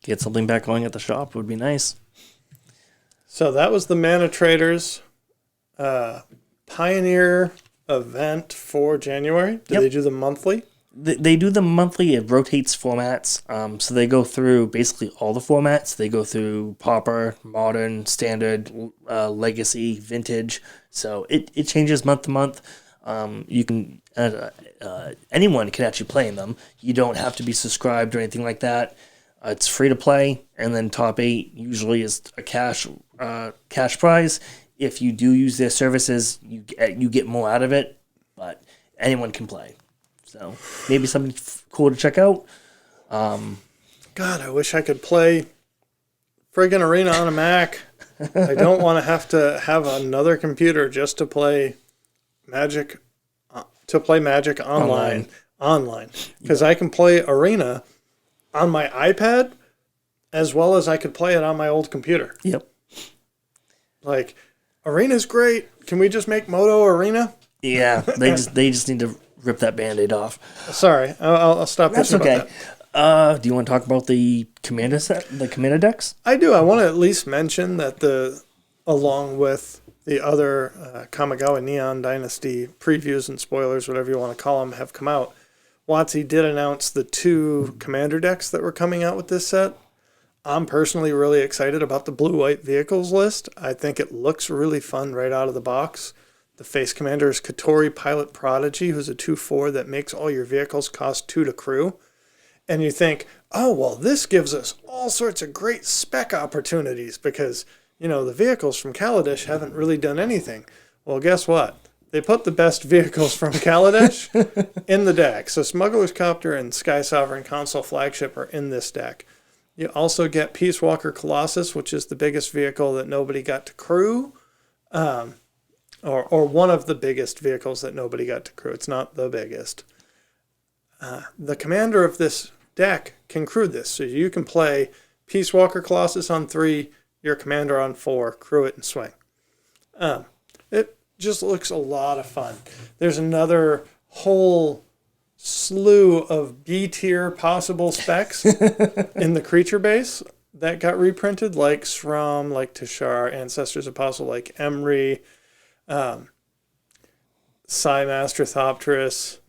Get something back going at the shop would be nice. So that was the Mana Traders Pioneer event for January. Did they do the monthly? They do the monthly. It rotates formats. So they go through basically all the formats. They go through Pauper, Modern, Standard, Legacy, Vintage. So it changes month to month. You can anyone can actually play in them. You don't have to be subscribed or anything like that. It's free to play, and then top 8 usually is a cash prize. If you do use their services, you get more out of it, but anyone can play. So maybe something cool to check out. God, I wish I could play friggin' Arena on a Mac. I don't want to have another computer just to play Magic online. Because I can play Arena on my iPad as well as I could play it on my old computer. Yep. Like, Arena's great. Can we just make Modo Arena? Yeah, they just need to rip that Band-Aid off. Sorry, I'll stop. That's okay. Do you want to talk about the Commander set, the Commander decks? I do. I want to at least mention that along with the other Kamigawa Neon Dynasty previews and spoilers, whatever you want to call them, have come out. WotC did announce the 2 Commander decks that were coming out with this set. I'm personally really excited about the blue-white vehicles list. I think it looks really fun right out of the box. The face commander is Katori Pilot Prodigy, who's a 2/4 that makes all your vehicles cost 2 to crew. And you think, oh, well, this gives us all sorts of great spec opportunities because, the vehicles from Kaladesh haven't really done anything. Well, guess what? They put the best vehicles from Kaladesh in the deck. So Smuggler's Copter and Sky Sovereign Console Flagship are in this deck. You also get Peace Walker Colossus, which is the biggest vehicle that nobody got to crew. Or one of the biggest vehicles that nobody got to crew. It's not the biggest. The commander of this deck can crew this. So you can play Peace Walker Colossus on 3, your commander on 4, crew it and swing. It just looks a lot of fun. There's another whole slew of B-tier possible specs in the creature base that got reprinted, like Shram, like Tashar, Ancestors Apostle, like Emry, Psymaster Thopterus,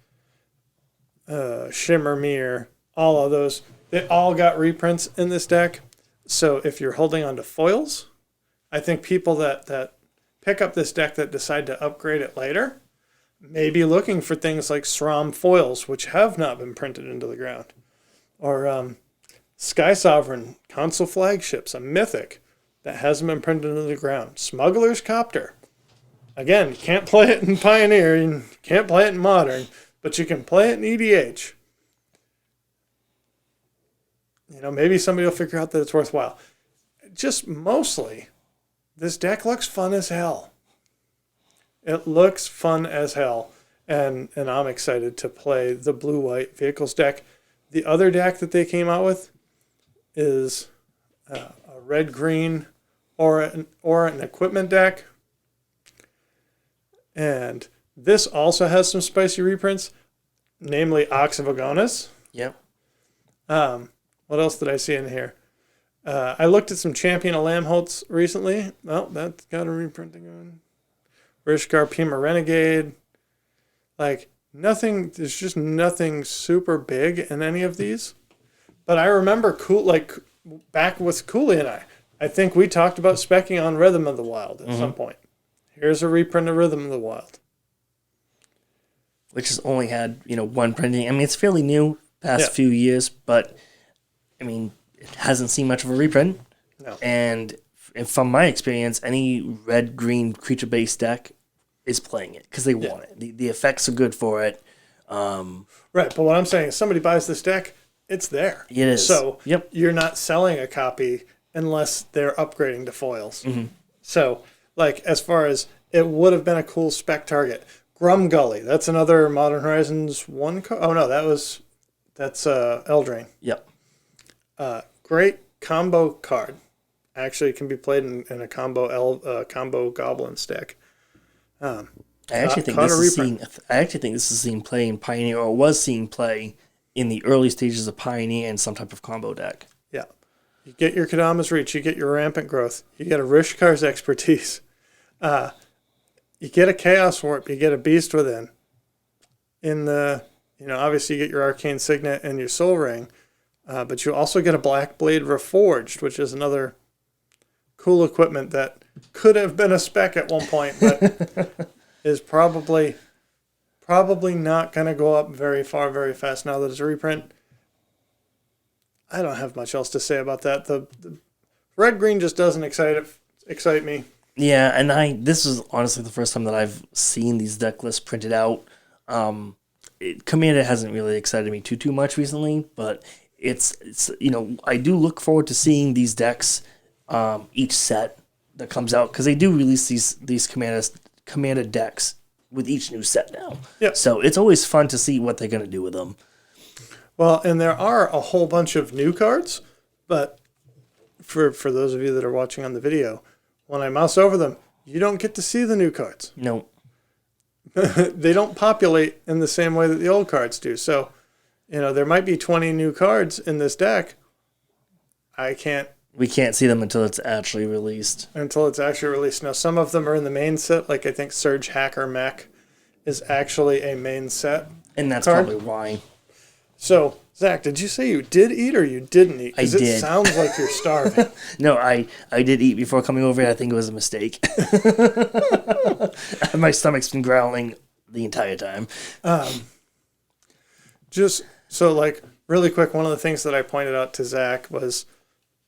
Shimmermere, all of those. They all got reprints in this deck. So if you're holding on to foils, I think people that pick up this deck that decide to upgrade it later may be looking for things like SRAM foils, which have not been printed into the ground. Or Sky Sovereign Console Flagships, a mythic that hasn't been printed into the ground. Smuggler's Copter. Again, you can't play it in Pioneer, you can't play it in Modern, but you can play it in EDH. Maybe somebody will figure out that it's worthwhile. Just mostly, this deck looks fun as hell. It looks fun as hell, and I'm excited to play the blue-white vehicles deck. The other deck that they came out with, is a red-green aura and equipment deck. And this also has some spicy reprints, namely Ox of Agonis. Yep. What else did I see in here? I looked at some Champion of Lamholtz recently. Well, that's got a reprinting on. Rishkar Pima Renegade. Like, nothing, there's just nothing super big in any of these. But I remember back with Cooley and I think we talked about specking on Rhythm of the Wild at some point. Here's a reprint of Rhythm of the Wild. Which has only had, one printing. I mean, it's fairly new, past few years, but, I mean, it hasn't seen much of a reprint. No. And from my experience, any red-green creature-based deck is playing it because they want it. The effects are good for it. Right, but what I'm saying is somebody buys this deck, it's there. It is. So you're not selling a copy unless they're upgrading to foils. So, like, as far as it would have been a cool spec target. Grum Gully, that's another Modern Horizons 1 card. Oh, no, that's Eldraine. Yep. Great combo card. Actually, it can be played in a combo Goblins deck. I actually think this is seeing play in Pioneer, or was seeing play in the early stages of Pioneer in some type of combo deck. Yeah. You get your Kadama's Reach, you get your Rampant Growth, you get a Rishkar's Expertise, you get a Chaos Warp, you get a Beast Within. In the, obviously you get your Arcane Signet and your Soul Ring, but you also get a Black Blade Reforged, which is another cool equipment that could have been a spec at one point, but is probably not going to go up very far, very fast now that it's a reprint. I don't have much else to say about that. The red-green just doesn't excite me. Yeah, and this is honestly the first time that I've seen these deck lists printed out. Commander hasn't really excited me too much recently, but it's I do look forward to seeing these decks each set that comes out, because they do release these Commander decks with each new set now. Yep. So it's always fun to see what they're going to do with them. Well, and there are a whole bunch of new cards, but for those of you that are watching on the video, when I mouse over them, you don't get to see the new cards. No. They don't populate in the same way that the old cards do. So, there might be 20 new cards in this deck. We can't see them until it's actually released. Now, some of them are in the main set, like I think Surge Hacker Mech is actually a main set. And that's card. probably why. So, Zach, did you say you did eat or you didn't eat? I did. Because it sounds like you're starving. No, I did eat before coming over here. I think it was a mistake. My stomach's been growling the entire time. Just so, really quick, one of the things that I pointed out to Zach was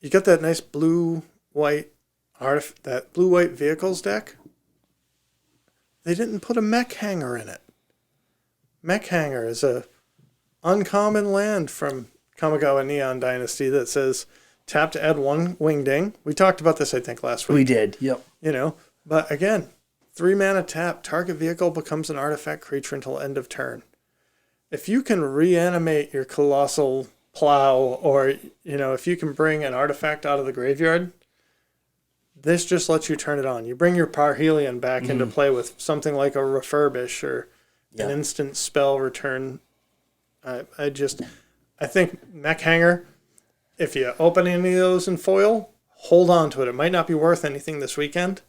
you got that nice blue-white vehicles deck. They didn't put a Mech Hanger in it. Mech Hanger is a uncommon land from Kamigawa Neon Dynasty that says tap to add 1 Wingding. We talked about this, I think, last week. We did, yep. But again, 3 mana tap, target vehicle becomes an artifact creature until end of turn. If you can reanimate your Colossal Plow, or, if you can bring an artifact out of the graveyard, this just lets you turn it on. You bring your Parhelion back into play with something like a Refurbish or an instant spell return. I think Mech Hanger, if you open any of those in foil, hold on to it. It might not be worth anything this weekend.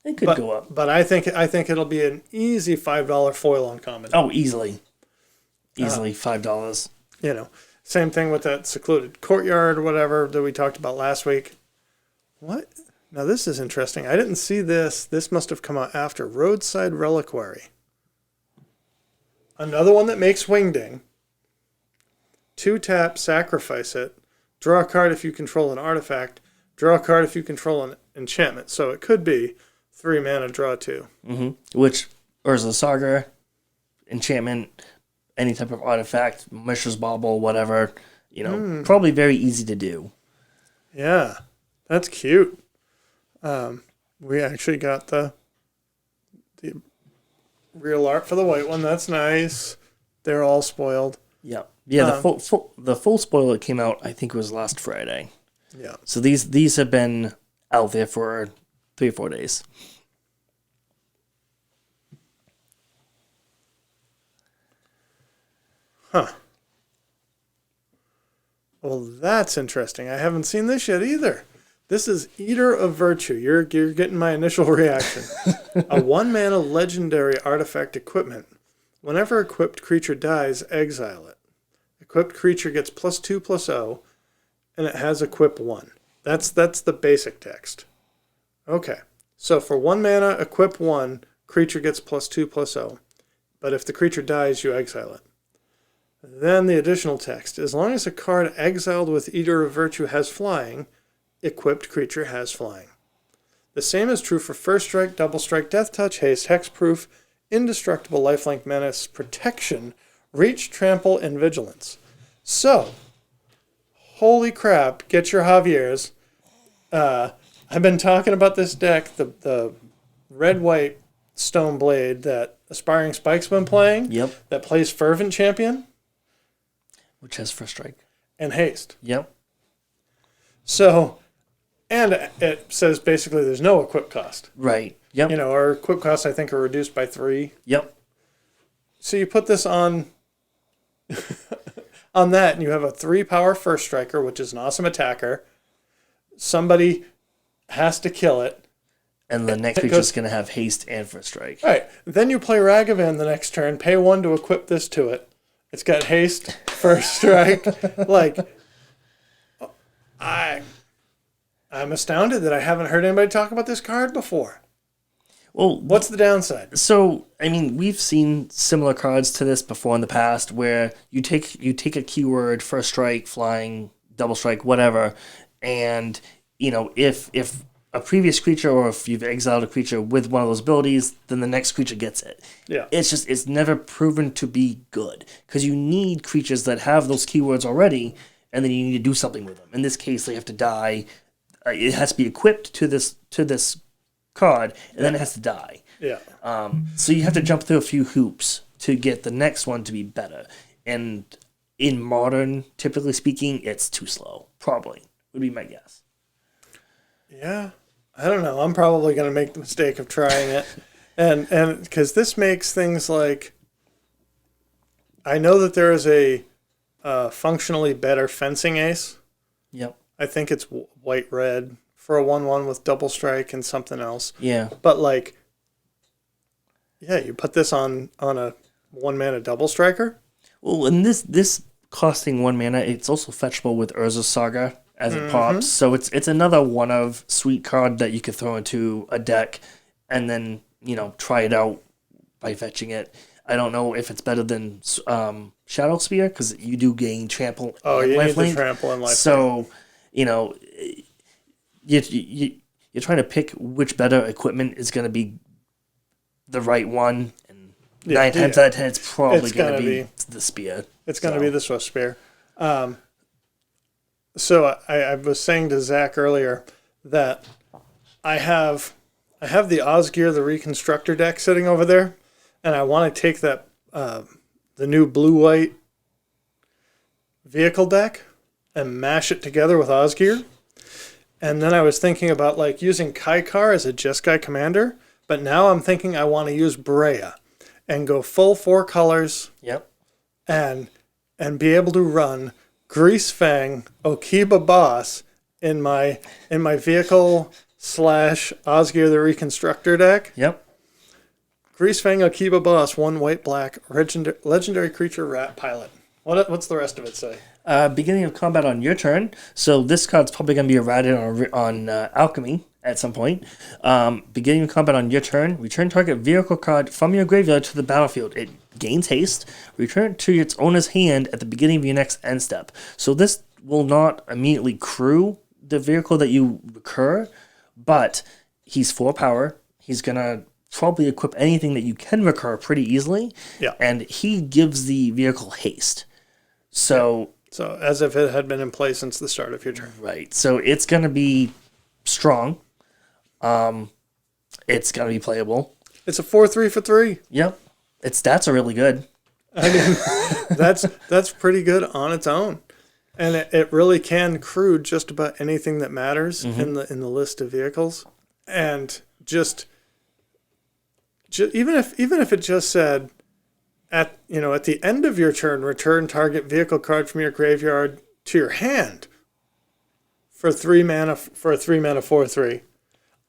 It could go up. But I think it'll be an easy $5 foil uncommon. Oh, easily. Easily $5. Same thing with that Secluded Courtyard or whatever that we talked about last week. What? Now this is interesting. I didn't see this. This must have come out after. Roadside Reliquary. Another one that makes Wingding. 2 tap, sacrifice it. Draw a card if you control an artifact. Draw a card if you control an enchantment. So it could be 3 mana, draw 2. Mm-hmm. Which, Urza Saga, enchantment, any type of artifact, Mishra's Bauble, whatever, probably very easy to do. Yeah, that's cute. We actually got the real art for the white one. That's nice. They're all spoiled. Yeah. Yeah, the full spoiler came out, I think it was last Friday. Yeah. So these have been out there for 3 or 4 days. Huh. Well, that's interesting. I haven't seen this yet either. This is Eater of Virtue. You're getting my initial reaction. A 1-mana legendary artifact equipment. Whenever equipped creature dies, exile it. Equipped creature gets +2/+0, and it has equip 1. That's the basic text. Okay. So for 1 mana, equip 1, creature gets +2/+0. But if the creature dies, you exile it. Then the additional text. As long as a card exiled with Eater of Virtue has flying, equipped creature has flying. The same is true for First Strike, Double Strike, Death Touch, Haste, Hexproof, Indestructible, Lifelink Menace, Protection, Reach, Trample, and Vigilance. So, holy crap, get your Javier's. I've been talking about this deck, the red-white Stone Blade that Aspiring Spike's been playing. Yep. That plays Fervent Champion. Which has First Strike. And Haste. Yep. So, and it says basically there's no equip cost. Right. Yep. You know, our equip costs I think are reduced by 3. Yep. So you put this on on that, and you have a 3-power First Striker, which is an awesome attacker. Somebody has to kill it. And the next creature's going to have Haste and First Strike. Right. Then you play Ragavan the next turn, pay 1 to equip this to it. It's got Haste, First Strike. Like, I'm astounded that I haven't heard anybody talk about this card before. Well, what's the downside? So, I mean, we've seen similar cards to this before in the past, where you take a keyword, First Strike, Flying, Double Strike, whatever, and if a previous creature, or if you've exiled a creature with one of those abilities, then the next creature gets it. Yeah. It's never proven to be good, because you need creatures that have those keywords already, and then you need to do something with them. In this case, they have to die. It has to be equipped to this card, and then it has to die. Yeah. So you have to jump through a few hoops to get the next one to be better. And in Modern, typically speaking, it's too slow. Probably would be my guess. Yeah. I don't know. I'm probably going to make the mistake of trying it. And because this makes things like, I know that there is a functionally better fencing ace. Yep. I think it's white-red for a 1/1 with Double Strike and something else. Yeah. But like, yeah, you put this on a 1-mana Double Striker. Well, and this costing 1 mana, it's also fetchable with Urza's Saga as it pops. So it's another one of sweet card that you could throw into a deck and then, try it out by fetching it. I don't know if it's better than Shadow Spear, because you do gain trample. Oh, and you need lifelink. the trample and lifelink. So, you're trying to pick which better equipment is going to be the right one, and 9 times out of 10, it's probably going to be the spear. It's going to be the Swift Spear. So I was saying to Zach earlier that I have the Osgear, the Reconstructor deck sitting over there, and I want to take that the new blue-white vehicle deck and mash it together with Osgear. And then I was thinking about like using Kaikar as a Jeskai commander, but now I'm thinking I want to use Brea and go full 4 colors. Yep. And be able to run Greasefang Okiba Boss in my vehicle / Osgear the Reconstructor deck. Yep. Greasefang Okiba Boss, 1 white-black legendary creature rat pilot. What's the rest of it say? Beginning of combat on your turn. So this card's probably going to be errated on Alchemy at some point. Beginning of combat on your turn. Return target vehicle card from your graveyard to the battlefield. It gains haste. Return it to its owner's hand at the beginning of your next end step. So this will not immediately crew the vehicle that you recur, but he's 4 power. He's going to probably equip anything that you can recur pretty easily. Yeah. And he gives the vehicle haste. So as if it had been in play since the start of your turn. Right. So it's going to be strong. It's going to be playable. It's a 4/3 for 3. Yep. Its stats are really good. I mean, that's pretty good on its own. And it really can crew just about anything that matters in the list of vehicles. And just even if it just said at the end of your turn, return target vehicle card from your graveyard to your hand for 3 mana for a 3-mana 4/3,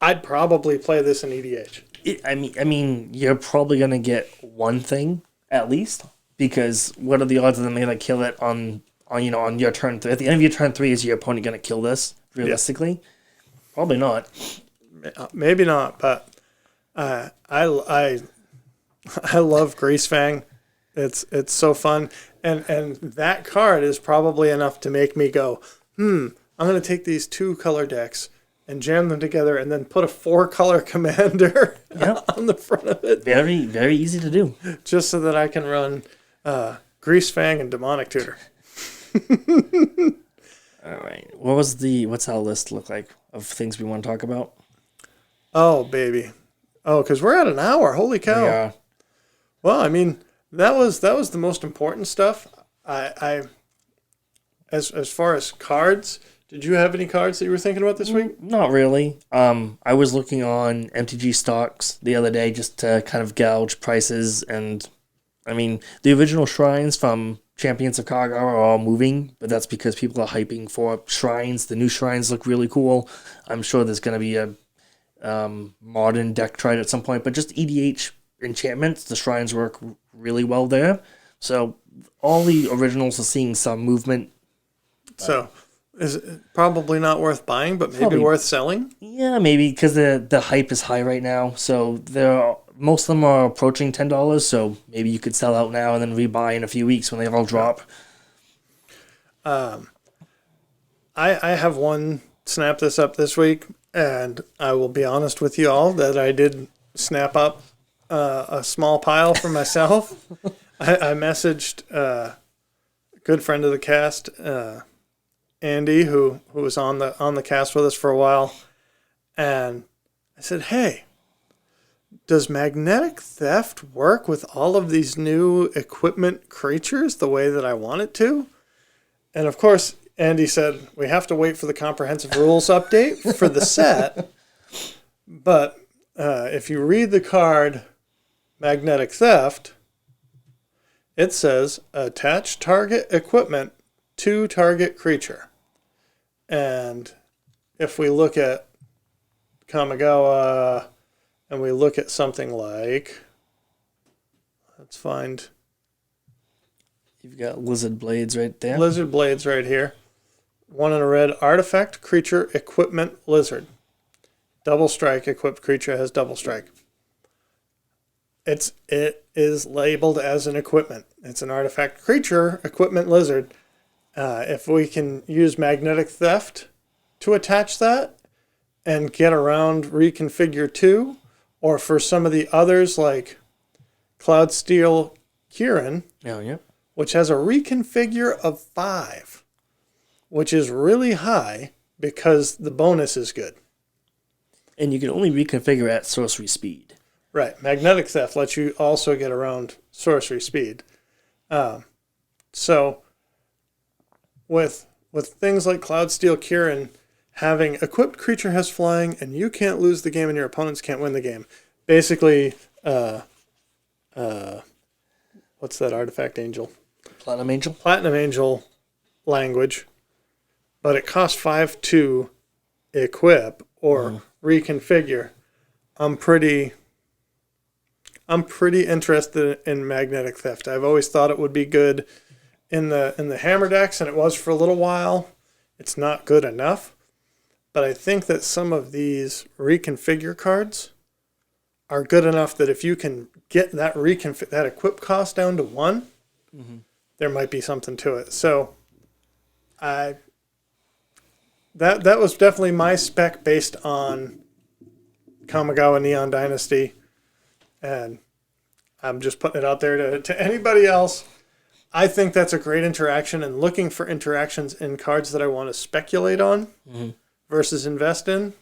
I'd probably play this in EDH. I mean, you're probably gonna get one thing at least, because what are the odds of them gonna kill it on your turn 3? At the end of your turn 3, is your opponent gonna kill this realistically? Yeah. Probably not. Maybe not, but I love Greasefang. It's so fun, and that card is probably enough to make me go, I'm going to take these 2 color decks and jam them together, and then put a 4-color commander on the front of it. Very, very easy to do. Just so that I can run Greasefang and Demonic Tutor. All right. What's our list look like of things we want to talk about? Oh, baby. Oh, because we're at an hour. Holy cow. Yeah. Well, I mean, that was the most important stuff. As far as cards, did you have any cards that you were thinking about this week? Not really. I was looking on MTG stocks the other day just to kind of gouge prices, and I mean, the original shrines from Champions of Kamigawa are all moving, but that's because people are hyping for shrines. The new shrines look really cool. I'm sure there's going to be a modern deck tried at some point, but just EDH enchantments, the shrines work really well there. So all the originals are seeing some movement. So is it probably not worth buying, but maybe worth selling? Yeah, maybe, because the hype is high right now. So most of them are approaching $10, so maybe you could sell out now and then rebuy in a few weeks when they all drop. I have one snap this up this week, and I will be honest with you all that I did snap up a small pile for myself. I messaged a good friend of the cast, Andy, who was on the cast with us for a while, and I said, "Hey, does magnetic theft work with all of these new equipment creatures the way that I want it to?" And of course, Andy said, "We have to wait for the comprehensive rules update for the set." But if you read the card Magnetic Theft, it says attach target equipment to target creature. And if we look at Kamigawa and we look at something like, let's find... You've got Lizard Blades right there. Lizard Blades right here. 1 in a red, artifact, creature, equipment, lizard. Double strike, equipped creature has double strike. It is labeled as an equipment. It's an artifact, creature, equipment, lizard. If we can use magnetic theft to attach that and get around reconfigure 2, or for some of the others like Cloudsteel Kieran, which has a reconfigure of 5, which is really high because the bonus is good. And you can only reconfigure at sorcery speed. Right. Magnetic Theft lets you also get around sorcery speed. So with things like Cloudsteel Kieran having equipped creature has flying and you can't lose the game and your opponents can't win the game. Basically, what's that artifact angel? Platinum Angel? Platinum Angel language. But it costs 5 to equip or reconfigure. I'm pretty interested in Magnetic Theft. I've always thought it would be good in the hammer decks, and it was for a little while. It's not good enough, but I think that some of these reconfigure cards are good enough that if you can get that that equip cost down to 1, there might be something to it. So that was definitely my spec based on Kamigawa Neon Dynasty. And I'm just putting it out there to anybody else. I think that's a great interaction, and looking for interactions in cards that I want to speculate on versus invest in.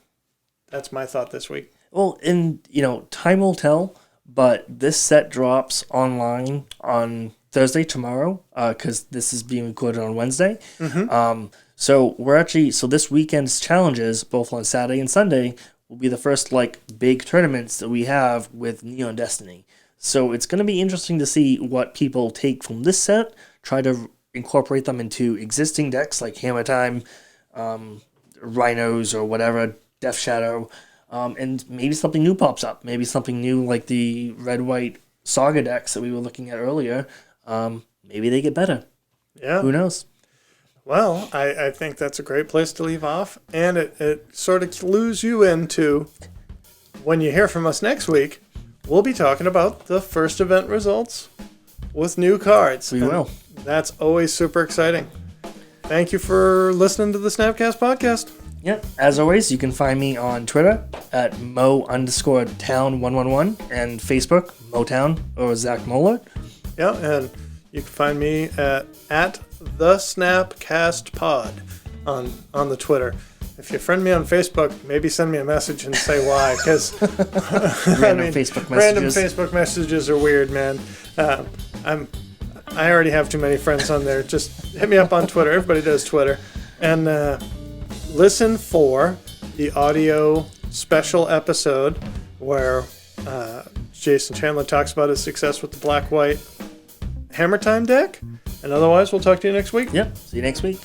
That's my thought this week. Well, and time will tell, but this set drops online on Thursday, tomorrow, because this is being recorded on Wednesday. So this weekend's challenges, both on Saturday and Sunday, will be the first big tournaments that we have with Neon Destiny. So it's going to be interesting to see what people take from this set, try to incorporate them into existing decks like Hammer Time, Rhinos or whatever, Death Shadow, and maybe something new pops up. Maybe something new like the red-white Saga decks that we were looking at earlier. Maybe they get better. Yeah. Who knows? Well, I think that's a great place to leave off. And it sort of clues you into when you hear from us next week, we'll be talking about the first event results with new cards. We will. That's always super exciting. Thank you for listening to the SnapCast podcast. Yep. As always, you can find me on Twitter at Mo_Town111 and Facebook, Motown or Zach Moeller. Yeah, and you can find me at the SnapCast Pod on the Twitter. If you friend me on Facebook, maybe send me a message and say why, because random Facebook messages are weird, man. I already have too many friends on there. Just hit me up on Twitter. Everybody does Twitter, and listen for the audio special episode where Jason Chandler talks about his success with the black-white Hammer Time deck. And otherwise, we'll talk to you next week. Yep. See you next week.